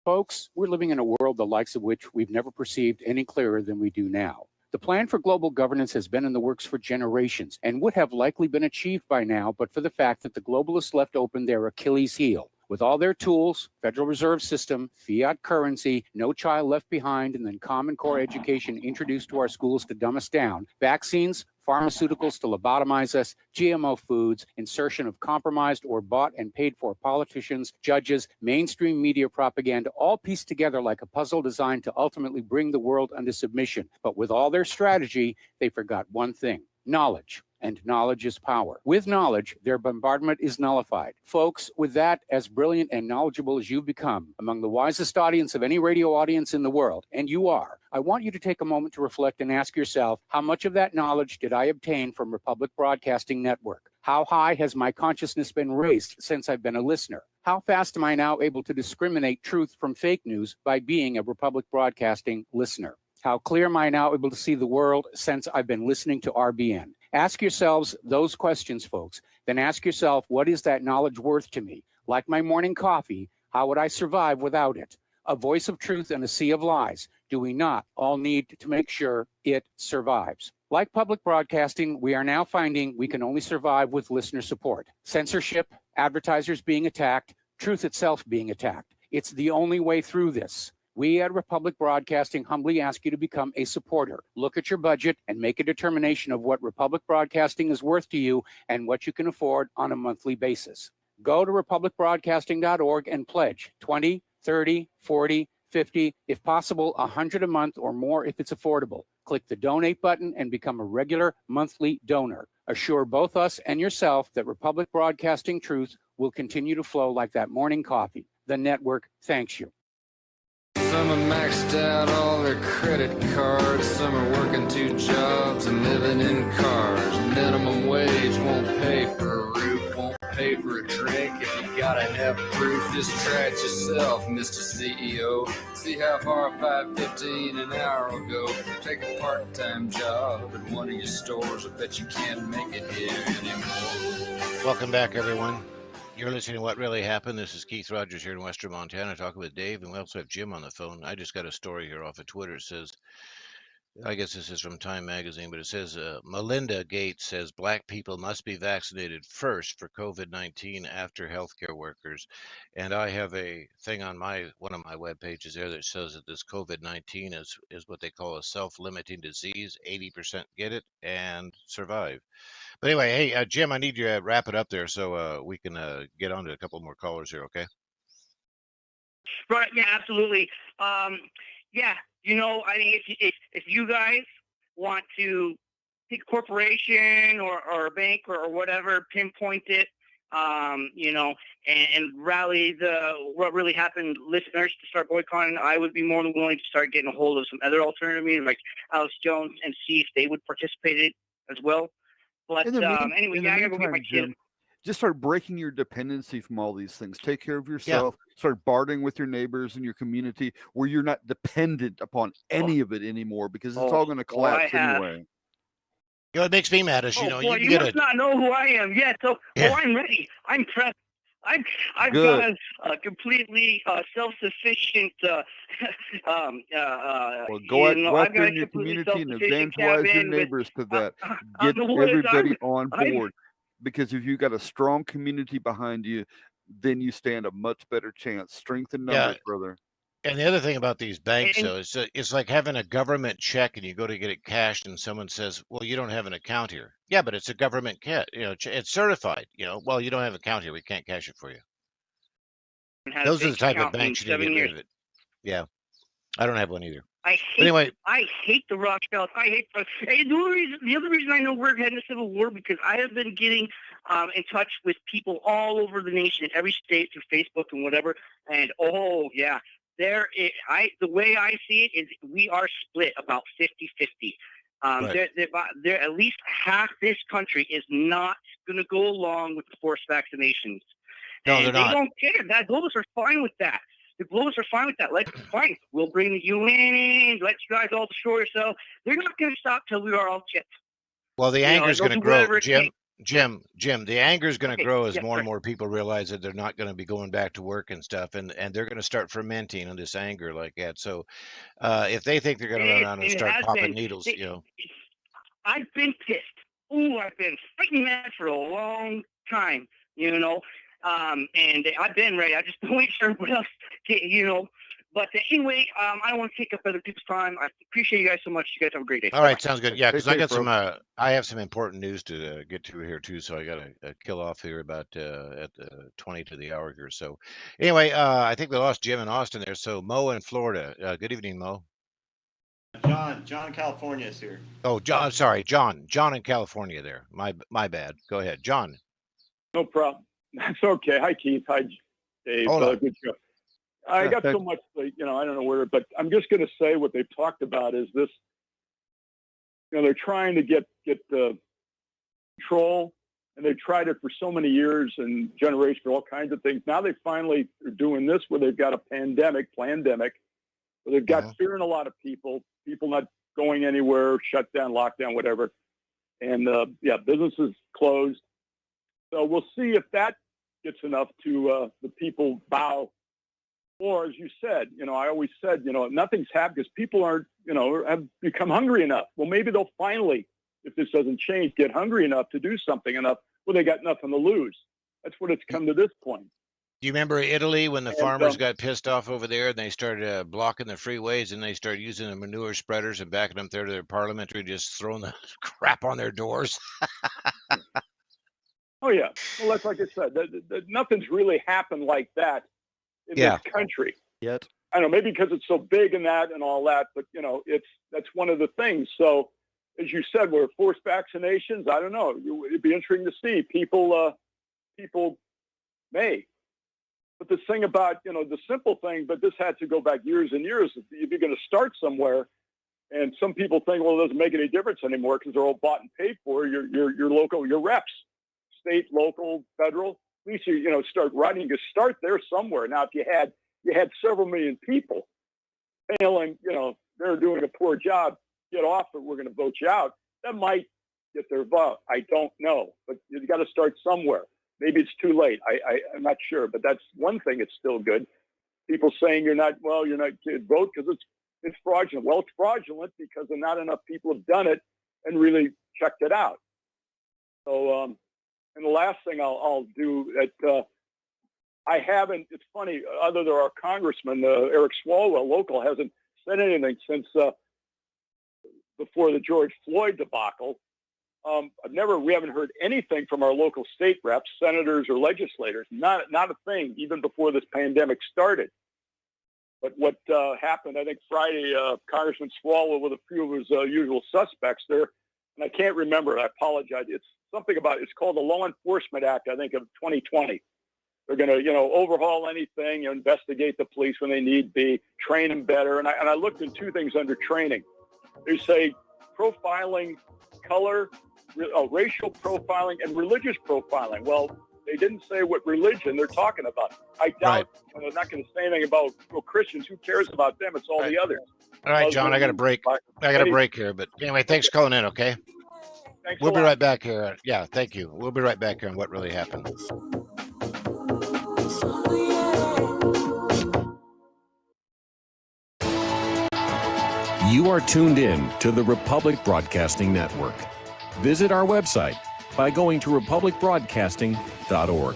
S14: Folks, we're living in a world the likes of which we've never perceived any clearer than we do now. The plan for global governance has been in the works for generations and would have likely been achieved by now, but for the fact that the globalists left open their Achilles heel. With all their tools, Federal Reserve System, fiat currency, no child left behind, and then Common Core education introduced to our schools to dumb us down, vaccines, pharmaceuticals to lobotomize us, GMO foods, insertion of compromised or bought and paid for politicians, judges, mainstream media propaganda, all pieced together like a puzzle designed to ultimately bring the world under submission. But with all their strategy, they forgot one thing: knowledge. And knowledge is power. With knowledge, their bombardment is nullified. Folks, with that, as brilliant and knowledgeable as you've become, among the wisest audience of any radio audience in the world, and you are, I want you to take a moment to reflect and ask yourself, how much of that knowledge did I obtain from Republic Broadcasting Network? How high has my consciousness been raised since I've been a listener? How fast am I now able to discriminate truth from fake news by being a Republic Broadcasting listener? How clear am I now able to see the world since I've been listening to RBN? Ask yourselves those questions, folks. Then ask yourself, what is that knowledge worth to me? Like my morning coffee, how would I survive without it? A voice of truth in a sea of lies. Do we not all need to make sure it survives? Like public broadcasting, we are now finding we can only survive with listener support. Censorship, advertisers being attacked, truth itself being attacked. It's the only way through this. We at Republic Broadcasting humbly ask you to become a supporter. Look at your budget and make a determination of what Republic Broadcasting is worth to you and what you can afford on a monthly basis. Go to republicbroadcasting.org and pledge 20, 30, 40, 50, if possible, 100 a month or more if it's affordable. Click the donate button and become a regular monthly donor. Assure both us and yourself that Republic Broadcasting truth will continue to flow like that morning coffee. The network thanks you.
S15: Some are maxed out all their credit cards. Some are working 2 jobs and living in cars. Minimum wage won't pay for a roof, won't pay for a drink. If you gotta have proof, just try it yourself, Mr. CEO. See how far $5.15 an hour will go. Take a part-time job at one of your stores. I bet you can't make it here anymore.
S3: Welcome back, everyone. You're listening to What Really Happened. This is Keith Rogers here in Western Montana talking with Dave, and we also have Jim on the phone. I just got a story here off of Twitter. It says, I guess this is from Time Magazine, but it says, Melinda Gates says black people must be vaccinated first for COVID-19 after healthcare workers. And I have a thing on one of my web pages there that says that this COVID-19 is what they call a self-limiting disease. 80% get it and survive. But anyway, hey, Jim, I need you to wrap it up there so we can get on to a couple more callers here, okay?
S24: Right. Yeah, absolutely. Yeah, I mean, if you guys want to pick a corporation or a bank or whatever, pinpoint it, and rally what really happened listeners to start boycotting, I would be more than willing to start getting a hold of some other alternative media like Alex Jones and see if they would participate in it as well. But anyway, I gotta go get my kid.
S4: just start breaking your dependency from all these things. Take care of yourself. Start bartering with your neighbors in your community where you're not dependent upon any of it anymore, because it's all going to collapse anyway.
S3: You know what makes me mad is, you know,
S1: boy,
S3: you can
S1: you
S3: get
S1: must
S3: a.
S1: not know who I am yet. So,
S3: Yeah.
S1: I'm ready. I'm prepped. I've
S3: Good.
S1: got a completely self-sufficient.
S4: Well, go out
S1: I've got
S4: there
S1: a
S4: in your
S1: completely
S4: community and
S1: self-sufficient
S4: evangelize your
S1: cabin with
S4: neighbors to that.
S1: on
S4: Get
S1: the woods.
S4: everybody on
S1: I'm-
S4: board, because if you got a strong community behind you, then you stand a much better chance. Strength in numbers, brother.
S3: And the other thing about these banks,
S1: And-
S3: though, is it's like having a government check and you go to get it cashed and someone says, well, you don't have an account here. Yeah, but it's a government it's certified. Well, you don't have an account here. We can't cash it for you.
S1: had a
S3: Those are the
S1: bank
S3: type of
S1: account in
S3: banks you need to
S1: 7
S3: get
S1: years.
S3: rid of it. Yeah. I don't have one either.
S1: I hate the Rothschilds. The other reason I know we're heading to civil war, because I have been getting in touch with people all over the nation, in every state, through Facebook and whatever. And the way I see it is we are split about 50-50.
S3: Right.
S1: There at least half this country is not going to go along with the forced vaccinations.
S3: No,
S1: And
S3: they're
S1: they
S3: not.
S1: don't care. The globalists are fine with that. The globalists are fine with that. Fine. We'll bring the UN in. Let's you guys all destroy yourself. They're not going to stop till we are all chipped.
S3: Well, the
S1: You know,
S3: anger is
S1: they'll
S3: going to
S1: do whatever
S3: grow,
S1: it
S3: Jim.
S1: takes.
S3: Jim, the anger is going to grow as
S1: yes,
S3: more and
S1: sir.
S3: more people realize that they're not going to be going back to work and stuff, and they're going to start fermenting on this anger like that. So, if they think they're going to run around and
S1: It
S3: start
S1: has
S3: popping
S1: been.
S3: needles,
S1: I've been pissed. I've been fighting that for a long time, and I've been ready. I just don't wait for everybody else to, But anyway, I don't want to take up other people's time. I appreciate you guys so much. You guys have a great day.
S3: all right, sounds good. Yeah,
S4: Stay
S3: because I got
S4: safe,
S3: some.
S4: bro.
S3: I have some important news to get to here too, so I got to kill off here about at 20 to the hour here. So, anyway, I think we lost Jim in Austin there. So Mo in Florida. Good evening, Mo.
S11: John California is here.
S3: Oh, John. Sorry, John in California. There. My bad. Go ahead, John.
S12: No problem. That's okay. Hi, Keith. Hi, Dave.
S3: Hola.
S12: Good show. I got so much, I don't know where, but I'm just going to say what they've talked about is this. They're trying to get control, and they've tried it for so many years and generations for all kinds of things. Now they finally are doing this where they've got a plandemic, where they've got fear in a lot of people not going anywhere, shut down, lockdown, whatever. And businesses closed. So we'll see if that gets enough to the people bow. Or, as you said, I always said, nothing's happened because people aren't, have become hungry enough. Well, maybe they'll finally, if this doesn't change, get hungry enough to do something enough where they got nothing to lose. That's what it's come to this point.
S3: Do you remember Italy when the farmers got pissed off over there and they started blocking the freeways and they started using the manure spreaders and backing up there to their parliamentary, just throwing the crap on their doors?
S12: Oh, yeah. Well, that's like I said, nothing's really happened like that in this country.
S4: Yet.
S12: I don't know, maybe because it's so big and that and all that, but, that's one of the things. So, as you said, we're forced vaccinations. I don't know. It'd be interesting to see. People may. But the thing about, the simple thing, but this had to go back years and years. If you're going to start somewhere, and some people think, well, it doesn't make any difference anymore because they're all bought and paid for. Your local, your reps, state, local, federal. At least you start running. You start there somewhere. Now, if you had several million people failing, they're doing a poor job. Get off it. We're going to vote you out. That might get their vote. I don't know, but you got to start somewhere. Maybe it's too late. I'm not sure, but that's one thing. It's still good. People saying you're not to vote because it's fraudulent. Well, it's fraudulent because not enough people have done it and really checked it out. So, and the last thing I'll do that I haven't. It's funny. Other than our congressman Eric Swalwell, local, hasn't said anything since before the George Floyd debacle. We haven't heard anything from our local state reps, senators, or legislators. Not a thing, even before this pandemic started. But what happened, I think Friday, Congressman Swalwell with a few of his usual suspects there, and I can't remember. I apologize. It's something about. It's called the Law Enforcement Act, I think, of 2020. They're going to, overhaul anything, investigate the police when they need be, train them better. And I looked at two things under training. They say profiling, color, racial profiling, and religious profiling. Well, They didn't say what religion they're talking about. I doubt they're not going to say anything about Christians. Who cares about them? It's all the others.
S3: All right, John, I got a break. I got a break here. But anyway, thanks for calling in, okay?
S12: Thanks
S3: We'll
S12: a
S3: be
S12: lot.
S3: right back here. Yeah, thank you. We'll be right back here on What Really Happened.
S17: You are tuned in to the Republic Broadcasting Network. Visit our website by going to republicbroadcasting.org.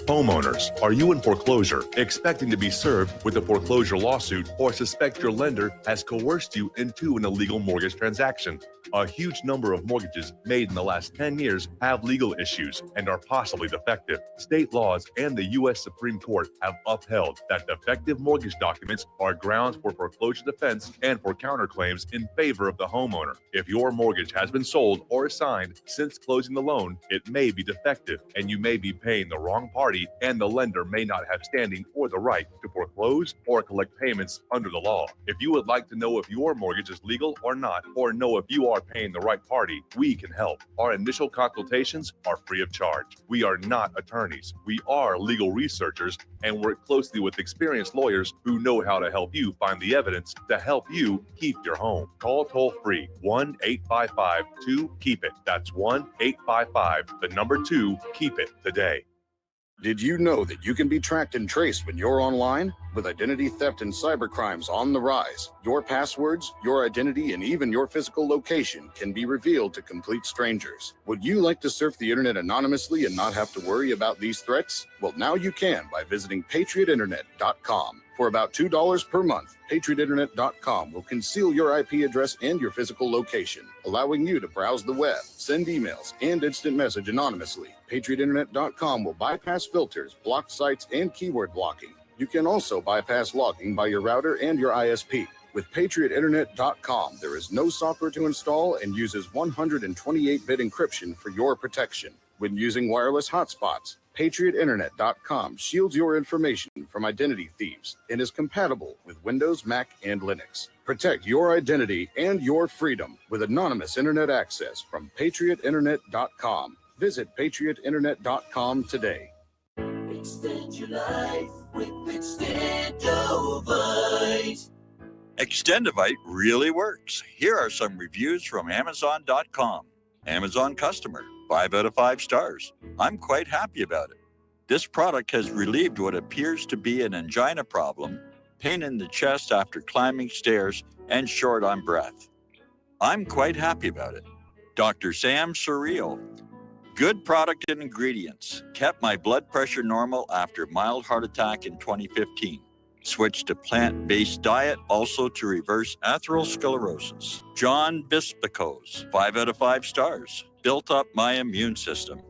S18: Homeowners, are you in foreclosure, expecting to be served with a foreclosure lawsuit, or suspect your lender has coerced you into an illegal mortgage transaction? A huge number of mortgages made in the last 10 years have legal issues and are possibly defective. State laws and the U.S. Supreme Court have upheld that defective mortgage documents are grounds for foreclosure defense and for counterclaims in favor of the homeowner. If your mortgage has been sold or assigned since closing the loan, it may be defective and you may be paying the wrong party, and the lender may not have standing or the right to foreclose or collect payments under the law. If you would like to know if your mortgage is legal or not, or know if you are paying the right party, we can help. Our initial consultations are free of charge. We are not attorneys. We are legal researchers and work closely with experienced lawyers who know how to help you find the evidence to help you keep your home. Call toll free 1-855-2-KEEP-IT. That's 1-855-2-KEEP-IT today.
S19: Did you know that you can be tracked and traced when you're online? With identity theft and cybercrimes on the rise, your passwords, your identity, and even your physical location can be revealed to complete strangers. Would you like to surf the internet anonymously and not have to worry about these threats? Well, now you can by visiting patriotinternet.com. For about $2 per month, patriotinternet.com will conceal your IP address and your physical location, allowing you to browse the web, send emails, and instant message anonymously. patriotinternet.com will bypass filters, block sites, and keyword blocking. You can also bypass logging by your router and your ISP. With patriotinternet.com, there is no software to install and uses 128-bit encryption for your protection. When using wireless hotspots, patriotinternet.com shields your information from identity thieves and is compatible with Windows, Mac, and Linux. Protect your identity and your freedom with anonymous internet access from patriotinternet.com. Visit patriotinternet.com today.
S22: Extend your life with Extendovite.
S21: Extendovite really works. Here are some reviews from Amazon.com. Amazon customer, 5 out of 5 stars. I'm quite happy about it. This product has relieved what appears to be an angina problem, pain in the chest after climbing stairs, and short on breath. I'm quite happy about it. Dr. Sam Surreal. Good product and ingredients. Kept my blood pressure normal after mild heart attack in 2015. Switched to plant-based diet, also to reverse atherosclerosis. John Bispicos, 5 out of 5 stars. Built up my immune system.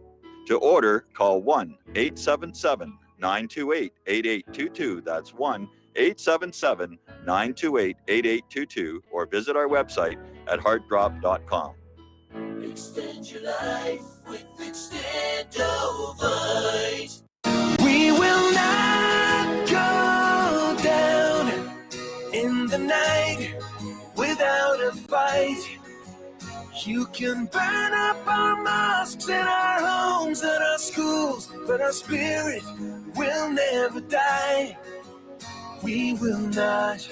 S21: To order, call 1-877-928-8822. That's 1-877-928-8822, or visit our website at heartdrop.com.
S22: Extend your life with Extendovite. We will not go down in the night without a fight. You can burn up our mosques and our homes and our schools, but our spirit will never die. We will not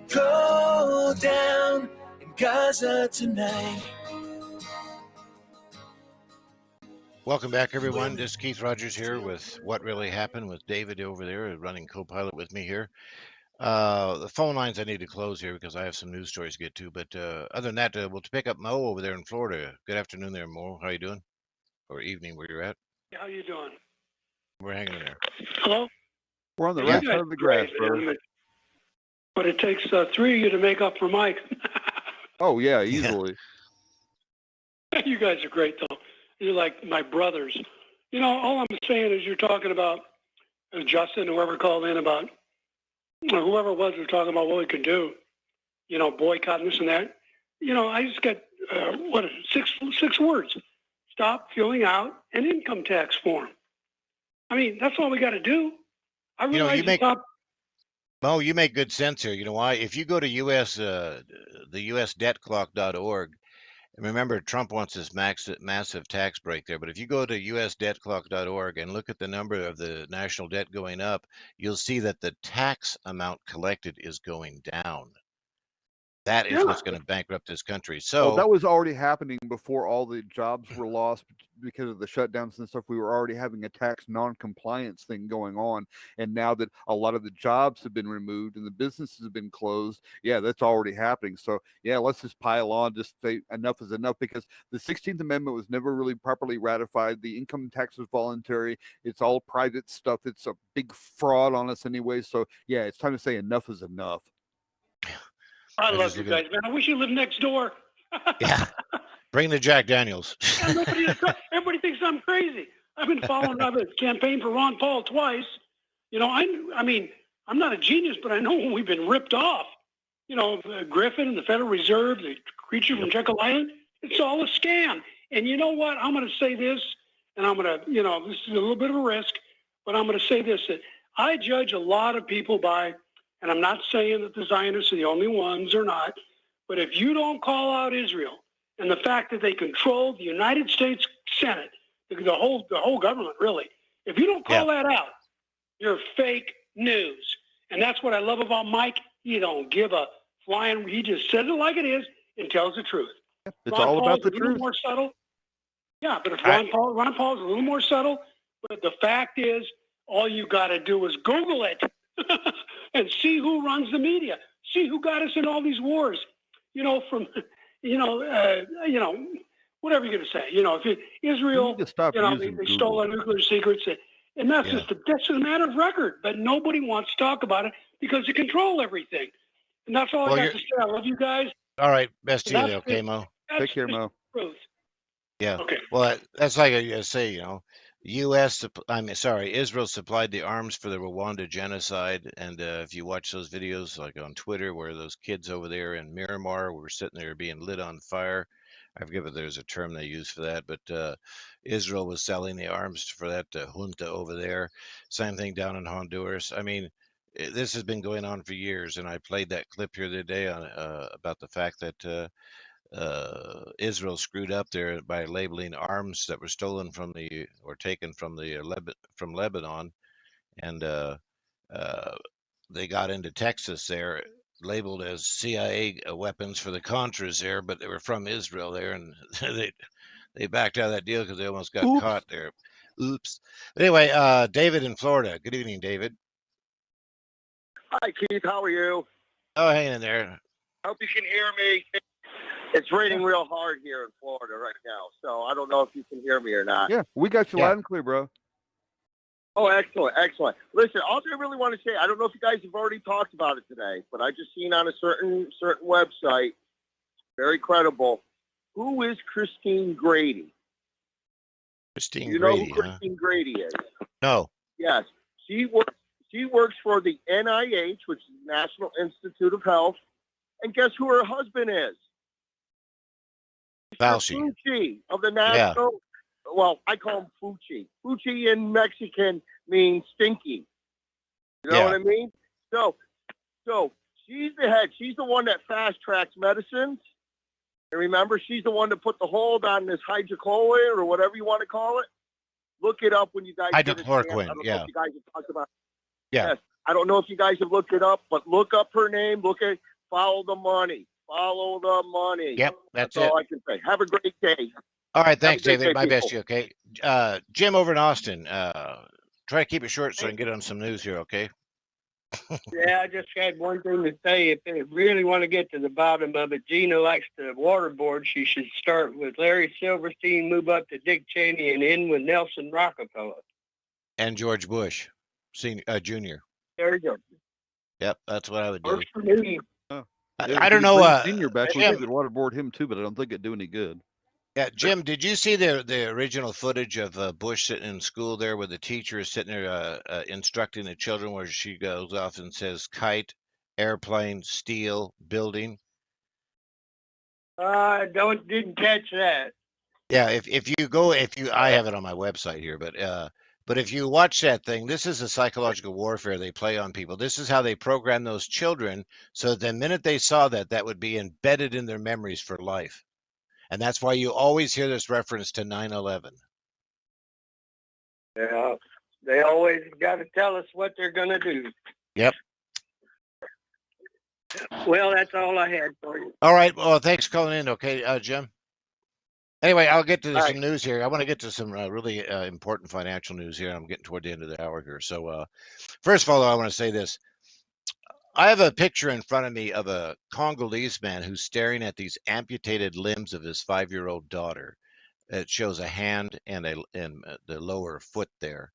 S22: go down in Gaza tonight.
S3: Welcome back, everyone. This is Keith Rogers here with What Really Happened with David over there, running co-pilot with me here. The phone lines I need to close here because I have some news stories to get to. But other than that, we'll pick up Mo over there in Florida. Good afternoon there, Mo. How you doing? Or evening, where you're at?
S20: How you doing?
S3: We're hanging in there.
S20: Hello?
S4: We're on the
S20: Yeah,
S4: right side of the grass, brother.
S20: But it takes 3 of you to make up for Mike.
S4: Oh, yeah, easily.
S20: You guys are great, though. You're like my brothers. You know, all I'm saying is you're talking about Justin, whoever called in about, or whoever it was talking about what we could do, you know, boycott this and that. You know, I just got, six words. Stop filling out an income tax form. I mean, that's all we got to do. I realize
S3: Mo, you make good sense here. You know why? If you go to the USDebtClock.org, And remember, Trump wants this massive tax break there. But if you go to usdebtclock.org and look at the number of the national debt going up, you'll see that the tax amount collected is going down. That is what's going to bankrupt this country.
S4: Well,
S3: So
S4: that was already happening before all the jobs were lost because of the shutdowns and stuff. We were already having a tax non-compliance thing going on, and now that a lot of the jobs have been removed and the businesses have been closed, yeah, that's already happening. So yeah, let's just pile on, just say enough is enough, because the 16th Amendment was never really properly ratified. The income tax was voluntary. It's all private stuff. It's a big fraud on us anyway. So yeah, it's time to say enough is enough.
S20: I love you guys, man. I wish you lived next door.
S3: Yeah, bring the Jack Daniels.
S20: Yeah, everybody thinks I'm crazy. I've been following up a campaign for Ron Paul twice. You know, I mean, I'm not a genius, but I know when we've been ripped off. You know, Griffin and the Federal Reserve, the creature from Jekyll Island, it's all a scam. And you know what? I'm going to say this, and I'm going to, you know, this is a little bit of a risk, but I'm going to say this, that I judge a lot of people by, and I'm not saying that the Zionists are the only ones or not, but if you don't call out Israel and the fact that they control the United States Senate, the whole government really, if you don't call that out, you're fake news. And that's what I love about Mike. He don't give a flying. He just says it like it is and tells the truth.
S4: It's all about the truth.
S20: More subtle. Yeah, but if Ron Paul's a little more subtle, but the fact is, all you got to do is Google it. And see who runs the media. See who got us in all these wars. You know, from, whatever you're going to say. You know, if Israel, they stole our nuclear secrets, and that's just a matter of record. But nobody wants to talk about it because they control everything. And that's all I got to say. I love you guys.
S3: All right, best to you there, okay, Mo?
S4: Take care, Mo.
S20: Truth.
S3: Yeah.
S20: Okay.
S3: Well, that's like I say, you know, Israel supplied the arms for the Rwanda genocide. And if you watch those videos, like on Twitter, where those kids over there in Miramar were sitting there being lit on fire, I forget if there's a term they use for that, but Israel was selling the arms for that junta over there. Same thing down in Honduras. I mean, this has been going on for years. And I played that clip here the other day on about the fact that Israel screwed up there by labeling arms that were stolen from taken from from Lebanon, and they got into Texas there, labeled as CIA weapons for the Contras there, but they were from Israel there, and they backed out of that deal because they almost got caught there. Oops. Anyway, David in Florida. Good evening, David.
S2: Hi, Keith. How are you?
S3: Oh, hanging in there.
S2: Hope you can hear me. It's raining real hard here in Florida right now, so I don't know if you can hear me or not.
S4: Yeah, we got you loud and clear, bro.
S2: Oh, excellent, excellent. Listen, all I really want to say, I don't know if you guys have already talked about it today, but I just seen on a certain website, very credible, who is Christine Grady?
S3: Christine
S2: you
S3: Grady,
S2: know who Christine Grady is?
S3: No.
S2: Yes, she works for the NIH, which is the National Institute of Health, and guess who her husband is?
S3: Fauci.
S2: Fucci of the National, well, I call him Fucci. Fucci in Mexican means stinky. You know what I mean? So she's the head. She's the one that fast tracks medicines. And remember, she's the one that put the hold on this hydrochloride or whatever you want to call it. Look it up when you guys get a chance.
S3: Hydrochloroquine,
S2: I don't know if you guys have talked about it.
S3: Yeah.
S2: Yes. I don't know if you guys have looked it up, but look up her name. Follow the money. Follow the money.
S3: Yep, that's
S2: all
S3: it.
S2: I can say. Have a great day.
S3: All right, thanks,
S2: Have a great
S3: David.
S2: day,
S3: My best
S2: people.
S3: to you, okay? Jim over in Austin. Try to keep it short so I can get on some news here, okay?
S5: Yeah, I just had one thing to say. If they really want to get to the bottom of it, Gina likes to waterboard. She should start with Larry Silverstein, move up to Dick Cheney, and end with Nelson Rockefeller.
S3: And George Bush, Jr.
S5: There you go.
S3: Yep, that's what I would do.
S5: Works for me.
S3: I don't know.
S4: Senior back, we
S3: Jim,
S4: could waterboard him too, but I don't think it'd do any good.
S3: yeah, Jim, did you see the original footage of Bush sitting in school there where the teacher is sitting there instructing the children, where she goes off and says kite, airplane, steel, building?
S5: Didn't catch that.
S3: Yeah, I have it on my website here, but if you watch that thing, this is a psychological warfare they play on people. This is how they program those children, so the minute they saw that would be embedded in their memories for life. And that's why you always hear this reference to 9/11.
S5: Yeah, they always got to tell us what they're going to do.
S3: Yep.
S5: Well, that's all I had for you.
S3: All right. Well, thanks for calling in. Okay, Jim. Anyway, I'll get to
S5: All
S3: some
S5: right.
S3: news here. I want to get to some really important financial news here. I'm getting toward the end of the hour here. So, first of all, I want to say this. I have a picture in front of me of a Congolese man who's staring at these amputated limbs of his 5-year-old daughter. It shows a hand and the lower foot there.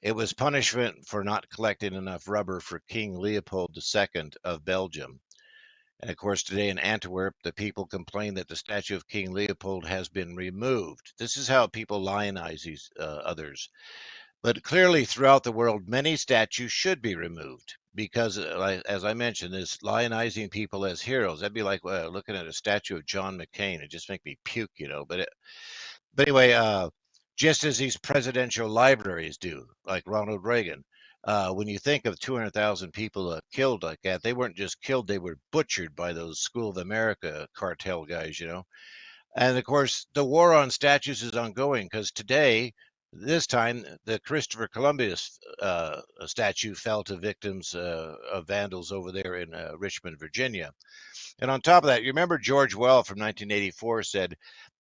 S3: It was punishment for not collecting enough rubber for King Leopold II of Belgium. And of course, today in Antwerp, the people complain that the statue of King Leopold has been removed. This is how people lionize these others. But clearly, throughout the world, many statues should be removed because, as I mentioned, this lionizing people as heroes. That'd be like looking at a statue of John McCain. It just make me puke, you know. But anyway, just as these presidential libraries do, like Ronald Reagan. When you think of 200,000 people killed like that, they weren't just killed, they were butchered by those School of America cartel guys, you know. And of course, the war on statues is ongoing because today, this time, the Christopher Columbus statue fell to victims of vandals over there in Richmond, Virginia. And on top of that, you remember George Well from 1984 said,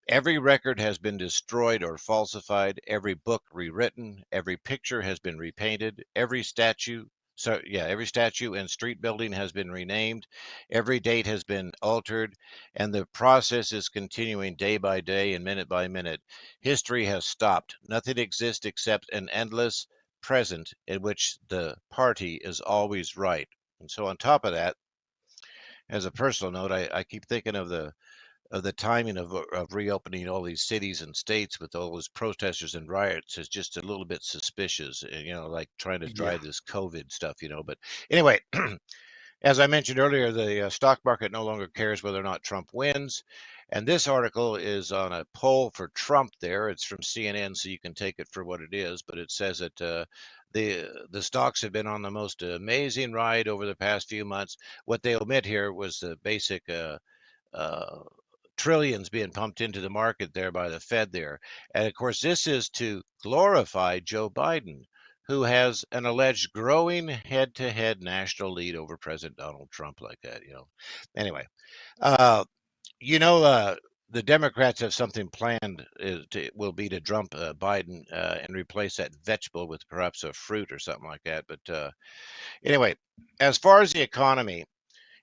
S3: every record has been destroyed or falsified, every book rewritten, every picture has been repainted, every statue and street building has been renamed, every date has been altered, and the process is continuing day by day and minute by minute. History has stopped. Nothing exists except an endless present in which the party is always right. And so on top of that, as a personal note, I keep thinking of the timing of reopening all these cities and states with all those protesters and riots is just a little bit suspicious, you know, like trying to drive this COVID stuff, you know. But anyway, as I mentioned earlier, the stock market no longer cares whether or not Trump wins. And this article is on a poll for Trump there. It's from CNN, so you can take it for what it is. But it says that the stocks have been on the most amazing ride over the past few months. What they omit here was the basic trillions being pumped into the market there by the Fed there. And of course, this is to glorify Joe Biden, who has an alleged growing head-to-head national lead over President Donald Trump like that, you know. Anyway, the Democrats have something planned. Will be to dump Biden and replace that vegetable with perhaps a fruit or something like that. But anyway, as far as the economy,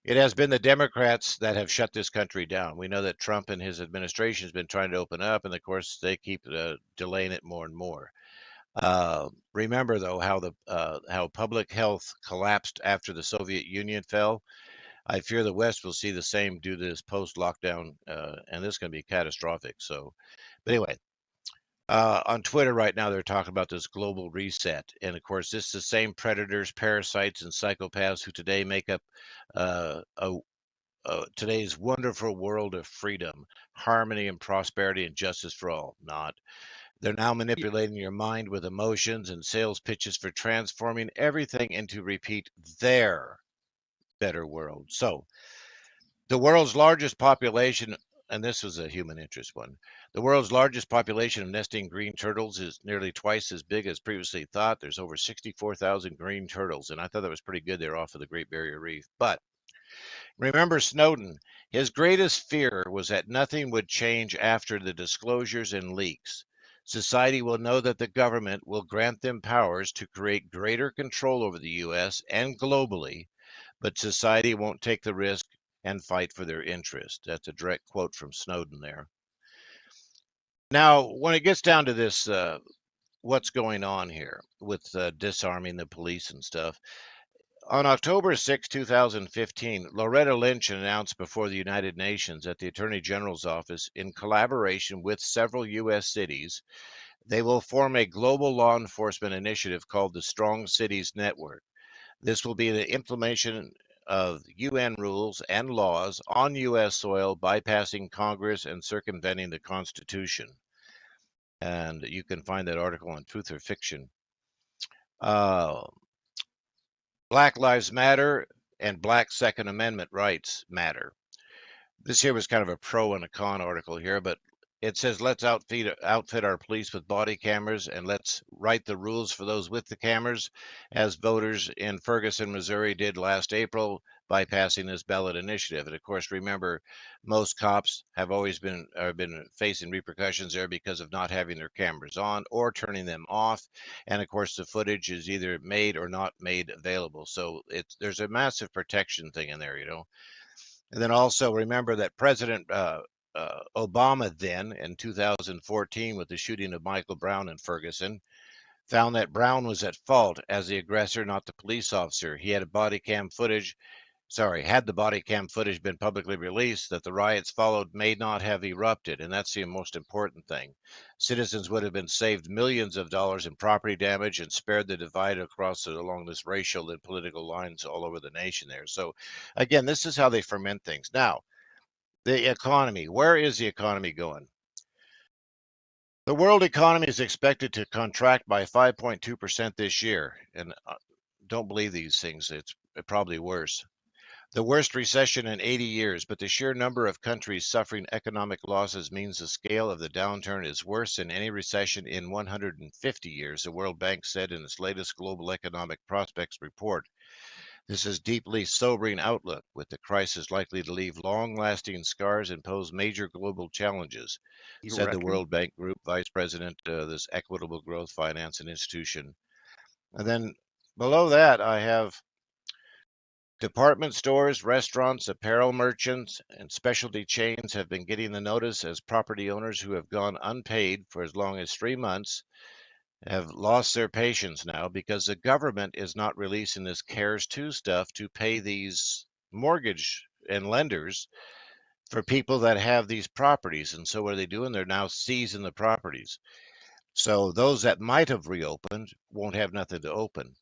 S3: it has been the Democrats that have shut this country down. We know that Trump and his administration has been trying to open up, and of course, they keep delaying it more and more. Remember, though, how public health collapsed after the Soviet Union fell. I fear the West will see the same due to this post-lockdown, and this is going to be catastrophic. So, but anyway, on Twitter right now, they're talking about this global reset. And of course, this is the same predators, parasites, and psychopaths who today make up today's wonderful world of freedom, harmony, and prosperity and justice for all. Not. They're now manipulating your mind with emotions and sales pitches for transforming everything into repeat their better world. So, the world's largest population, and this was a human interest one, the world's largest population of nesting green turtles is nearly twice as big as previously thought. There's over 64,000 green turtles, and I thought that was pretty good. They're off of the Great Barrier Reef. But remember Snowden, his greatest fear was that nothing would change after the disclosures and leaks. Society will know that the government will grant them powers to create greater control over the U.S. and globally, but society won't take the risk and fight for their interest. That's a direct quote from Snowden there. Now, when it gets down to this, what's going on here with disarming the police and stuff, on October 6, 2015, Loretta Lynch announced before the United Nations at the Attorney General's office, in collaboration with several U.S. cities, they will form a global law enforcement initiative called the Strong Cities Network. This will be the implementation of UN rules and laws on U.S. soil, bypassing Congress and circumventing the Constitution. And you can find that article on Truth or Fiction. Black Lives Matter and Black Second Amendment rights matter. This here was kind of a pro and a con article here, but it says let's outfit our police with body cameras and let's write the rules for those with the cameras, as voters in Ferguson, Missouri did last April by passing this ballot initiative. And of course, remember, most cops have always been facing repercussions there because of not having their cameras on or turning them off. And of course, the footage is either made or not made available. So there's a massive protection thing in there, you know. And then also remember that President Obama then in 2014 with the shooting of Michael Brown in Ferguson found that Brown was at fault as the aggressor, not the police officer. He had a body cam footage. Sorry, had the body cam footage been publicly released, that the riots followed may not have erupted, and that's the most important thing. Citizens would have been saved millions of dollars in property damage and spared the divide along this racial and political lines all over the nation there. So, again, this is how they ferment things. Now, the economy. Where is the economy going? The world economy is expected to contract by 5.2% this year, and don't believe these things. It's probably worse. The worst recession in 80 years, but the sheer number of countries suffering economic losses means the scale of the downturn is worse than any recession in 150 years, the World Bank said in its latest Global Economic Prospects report. This is deeply sobering outlook, with the crisis likely to leave long-lasting scars and pose major global challenges, said the World Bank Group Vice President of this Equitable Growth Finance and Institution. And then below that, I have department stores, restaurants, apparel merchants, and specialty chains have been getting the notice as property owners who have gone unpaid for as long as 3 months have lost their patience now because the government is not releasing this CARES 2 stuff to pay these mortgage and lenders for people that have these properties. And so what are they doing? They're now seizing the properties. So those that might have reopened won't have nothing to open.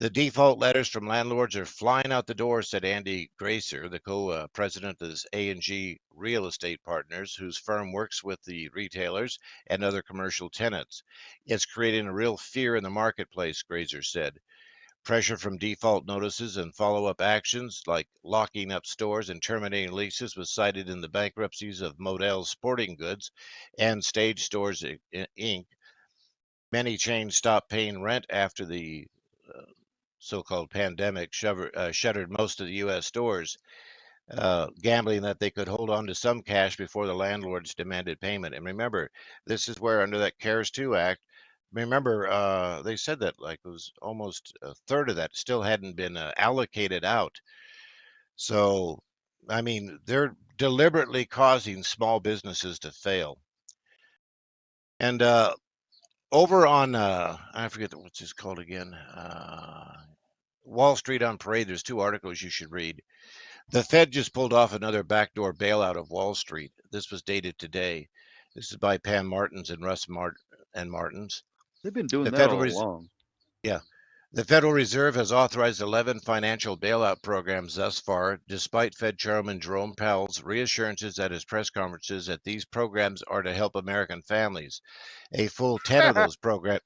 S3: The default letters from landlords are flying out the door, said Andy Gracer, the co-president of A&G Real Estate Partners, whose firm works with the retailers and other commercial tenants. It's creating a real fear in the marketplace, Gracer said. Pressure from default notices and follow-up actions like locking up stores and terminating leases was cited in the bankruptcies of Modell's Sporting Goods and Stage Stores Inc. Many chains stopped paying rent after the so-called pandemic shuttered most of the U.S. stores, gambling that they could hold on to some cash before the landlords demanded payment. And remember, this is where under that CARES 2 Act, remember, they said that like it was almost a third of that still hadn't been allocated out. So, I mean, they're deliberately causing small businesses to fail. And over on, I forget what's this called again. Wall Street on Parade, there's 2 articles you should read. The Fed just pulled off another backdoor bailout of Wall Street. This was dated today. This is by Pam Martins and Russ Martins.
S4: They've been doing that all along.
S3: Yeah. The Federal Reserve has authorized 11 financial bailout programs thus far, despite Fed Chairman Jerome Powell's reassurances at his press conferences that these programs are to help American families. A full 10 of those programs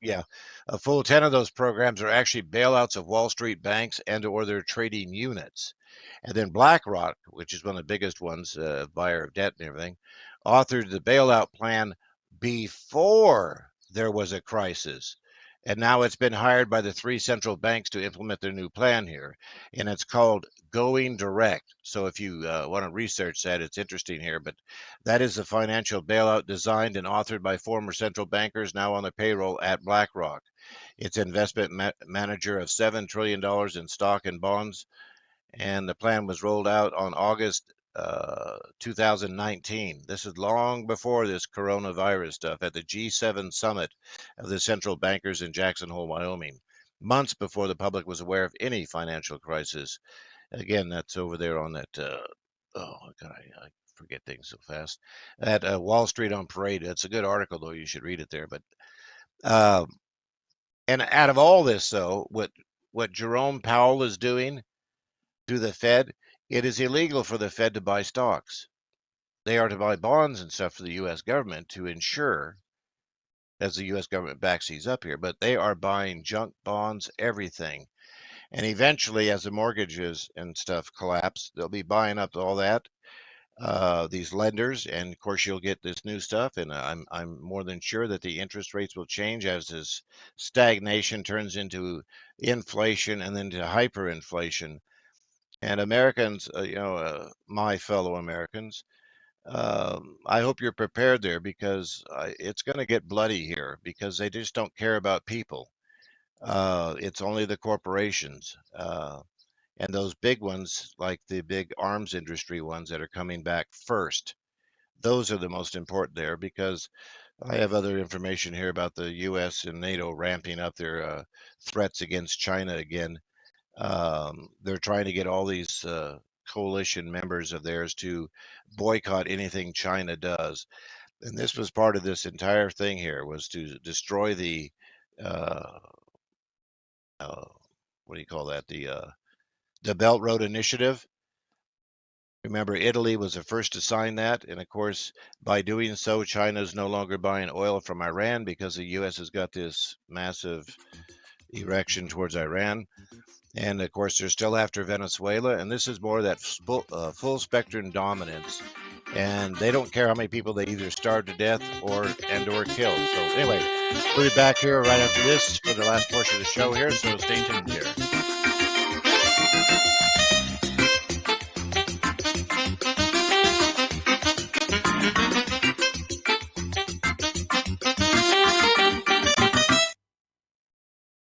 S3: are actually bailouts of Wall Street banks and or their trading units. And then BlackRock, which is one of the biggest ones, buyer of debt and everything, authored the bailout plan before there was a crisis. And now it's been hired by the 3 central banks to implement their new plan here. And it's called Going Direct. So if you want to research that, it's interesting here. But that is the financial bailout designed and authored by former central bankers now on the payroll at BlackRock. It's an investment manager of $7 trillion in stock and bonds. And the plan was rolled out on August 2019. This is long before this coronavirus stuff at the G7 summit of the central bankers in Jackson Hole, Wyoming, months before the public was aware of any financial crisis. Again, that's over there on that, oh, God, I forget things so fast, at Wall Street on Parade. It's a good article, though. You should read it there. But, and out of all this, though, what Jerome Powell is doing to the Fed, it is illegal for the Fed to buy stocks. They are to buy bonds and stuff for the U.S. government to ensure, as the U.S. government backs these up here, but they are buying junk bonds, everything. And eventually, as the mortgages and stuff collapse, they'll be buying up all that. these lenders, and of course you'll get this new stuff, and I'm more than sure that the interest rates will change as this stagnation turns into inflation and then to hyperinflation. And Americans, my fellow Americans, I hope you're prepared there, because it's going to get bloody here, because they just don't care about people. It's only the corporations. And those big ones, like the big arms industry ones that are coming back first, those are the most important there, because I have other information here about the U.S. and NATO ramping up their threats against China again. They're trying to get all these coalition members of theirs to boycott anything China does. And this was part of this entire thing here, was to destroy the, what do you call that? The Belt Road Initiative. Remember, Italy was the first to sign that. And of course, by doing so, China is no longer buying oil from Iran, because the U.S. has got this massive erection towards Iran. And of course, they're still after Venezuela. And this is more of that full spectrum dominance. And they don't care how many people they either starve to death or kill. So anyway, we'll be back here right after this for the last portion of the show here. So stay tuned here.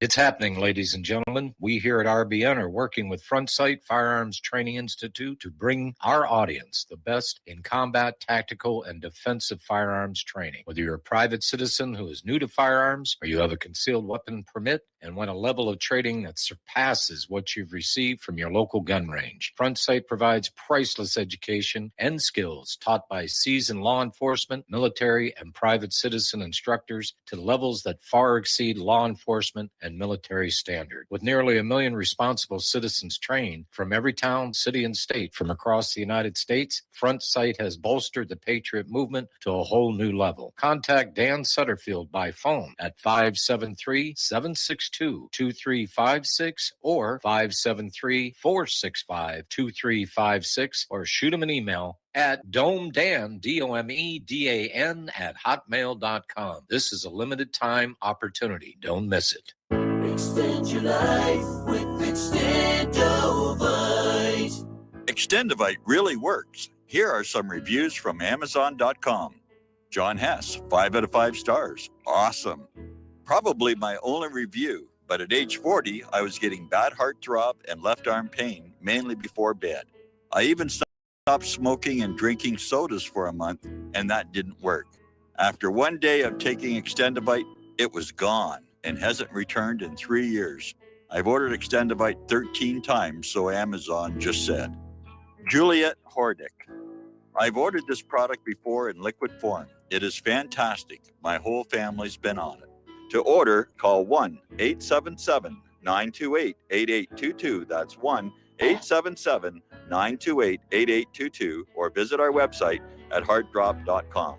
S7: It's happening, ladies and gentlemen. We here at RBN are working with Front Sight Firearms Training Institute to bring our audience the best in combat, tactical, and defensive firearms training. Whether you're a private citizen who is new to firearms, or you have a concealed weapon permit and want a level of training that surpasses what you've received from your local gun range, Front Sight provides priceless education and skills taught by seasoned law enforcement, military, and private citizen instructors to levels that far exceed law enforcement and military standard. With nearly 1 million responsible citizens trained from every town, city, and state from across the United States, Front Sight has bolstered the Patriot movement to a whole new level. Contact Dan Sutterfield by phone at 573-762-2356 or 573-465-2356, or shoot him an email at domedan, DOMEDAN, at hotmail.com. This is a limited time opportunity. Don't miss it.
S22: Extend your life with Extendovite.
S21: Extendovite really works. Here are some reviews from Amazon.com. John Hess, 5 out of 5 stars. Awesome. Probably my only review, but at age 40, I was getting bad heartthrob and left arm pain, mainly before bed. I even stopped smoking and drinking sodas for a month, and that didn't work. After one day of taking Extendovite, it was gone and hasn't returned in 3 years. I've ordered Extendovite 13 times, so Amazon just said. Juliet Hordick. I've ordered this product before in liquid form. It is fantastic. My whole family's been on it. To order, call 1-877-928-8822. That's 1-877-928-8822, or visit our website at heartdrop.com.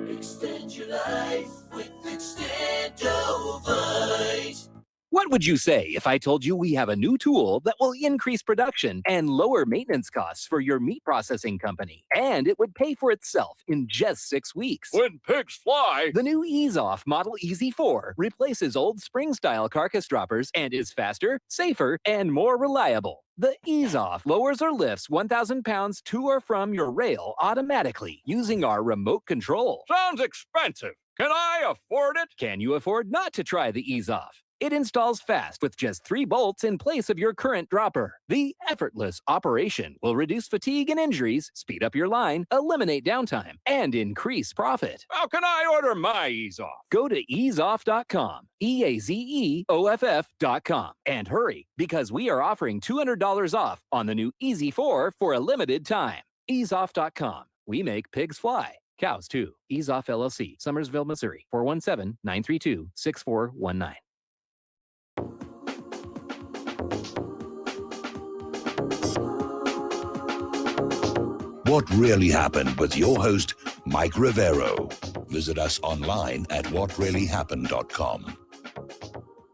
S22: Extend your life with Extendovite.
S8: What would you say if I told you we have a new tool that will increase production and lower maintenance costs for your meat processing company? And it would pay for itself in just 6 weeks.
S9: When pigs fly!
S8: The new Ease Off Model Easy 4 replaces old spring-style carcass droppers and is faster, safer, and more reliable. The Ease Off lowers or lifts 1,000 pounds to or from your rail automatically using our remote control.
S9: Sounds expensive. Can I afford it?
S8: Can you afford not to try the Ease Off? It installs fast with just 3 bolts in place of your current dropper. The effortless operation will reduce fatigue and injuries, speed up your line, eliminate downtime, and increase profit.
S9: How can I order my Ease Off?
S8: Go to easeoff.com, EAZEOFF.com, and hurry, because we are offering $200 off on the new Easy 4 for a limited time. Easeoff.com. We make pigs fly. Cows, too. Ease Off LLC, Summersville, Missouri, 417-932-6419.
S16: What Really Happened with your host, Mike Rivero. Visit us online at whatreallyhappened.com.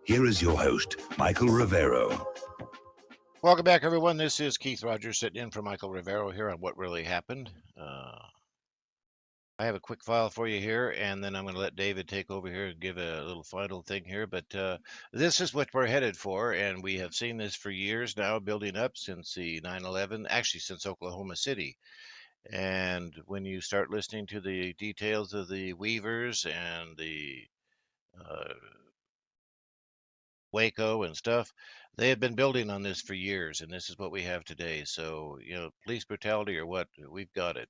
S16: Here is your host, Michael Rivero.
S3: Welcome back, everyone. This is Keith Rogers sitting in for Michael Rivero here on What Really Happened. I have a quick file for you here, and then I'm going to let David take over here and give a little final thing here. But this is what we're headed for, and we have seen this for years now, building up since the 9/11, actually since Oklahoma City. And when you start listening to the details of the Weavers and the Waco and stuff, they have been building on this for years, and this is what we have today. So, police brutality or what, we've got it.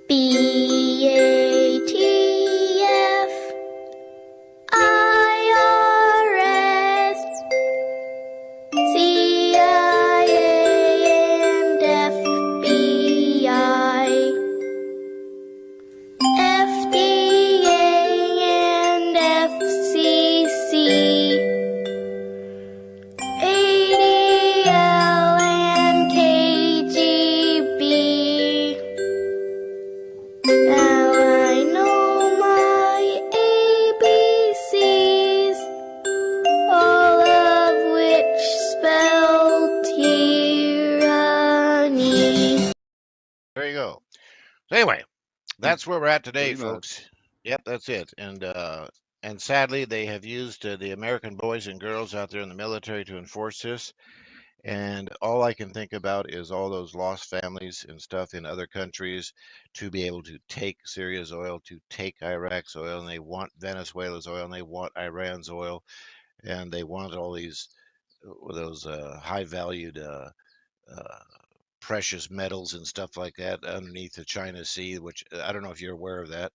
S6: BATF IRS CIA and FBI FDA and FCC ADL and KGB. Now I know my ABCs, all of which spell tyranny.
S3: There you go. So anyway, that's where we're at today,
S4: Pretty much.
S3: folks. Yep, that's it. And sadly, they have used the American boys and girls out there in the military to enforce this. And all I can think about is all those lost families and stuff in other countries to be able to take Syria's oil, to take Iraq's oil, and they want Venezuela's oil, and they want Iran's oil, and they want all these those high-valued precious metals and stuff like that underneath the China Sea, which I don't know if you're aware of that.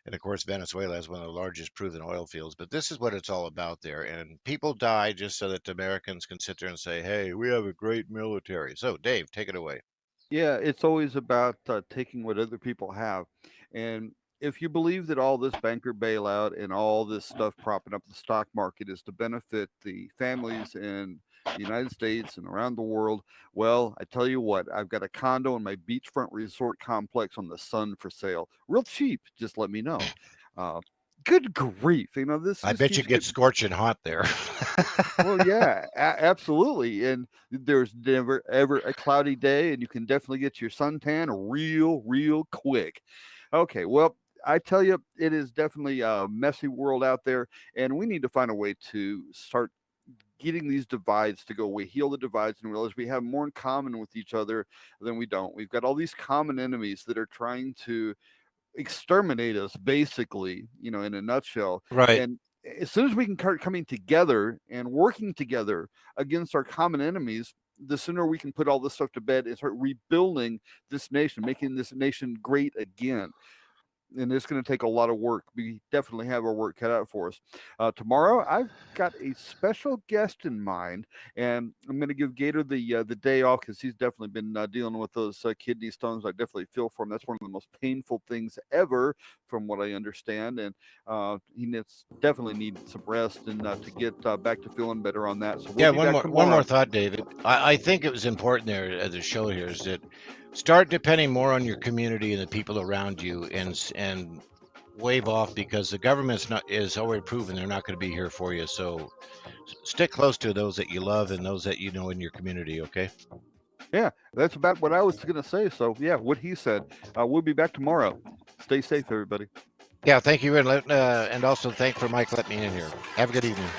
S3: And of course, Venezuela has one of the largest proven oil fields. But this is what it's all about there. And people die just so that the Americans can sit there and say, hey, we have a great military. So, Dave, take it away.
S4: Yeah, it's always about taking what other people have. And if you believe that all this banker bailout and all this stuff propping up the stock market is to benefit the families in the United States and around the world, well, I tell you what, I've got a condo in my beachfront resort complex on the Sun for sale. Real cheap. Just let me know. Good grief. This
S3: I
S4: just
S3: bet
S4: keeps
S3: you get scorching hot there.
S4: well, yeah, absolutely. And there's never ever a cloudy day, and you can definitely get your suntan real quick. Okay, well, I tell you, it is definitely a messy world out there, and we need to find a way to start getting these divides to go away, heal the divides, and realize we have more in common with each other than we don't. We've got all these common enemies that are trying to exterminate us, basically, in a nutshell.
S3: Right.
S4: And as soon as we can start coming together and working together against our common enemies, the sooner we can put all this stuff to bed and start rebuilding this nation, making this nation great again. And it's going to take a lot of work. We definitely have our work cut out for us. Tomorrow, I've got a special guest in mind, and I'm going to give Gator the day off because he's definitely been dealing with those kidney stones. I definitely feel for him. That's one of the most painful things ever, from what I understand. And he definitely needs some rest and to get back to feeling better on that. So we'll
S3: one more thought, David. I think it was important there at the show here is that start depending more on your community and the people around you, and wave off, because the government is already proven they're not going to be here for you. So stick close to those that you love and those that you know in your community. Okay.
S4: Yeah, that's about what I was going to say. So yeah, what he said. We'll be back tomorrow. Stay safe, everybody.
S3: Yeah, thank you, and also thank for Mike letting me in here. Have a good evening.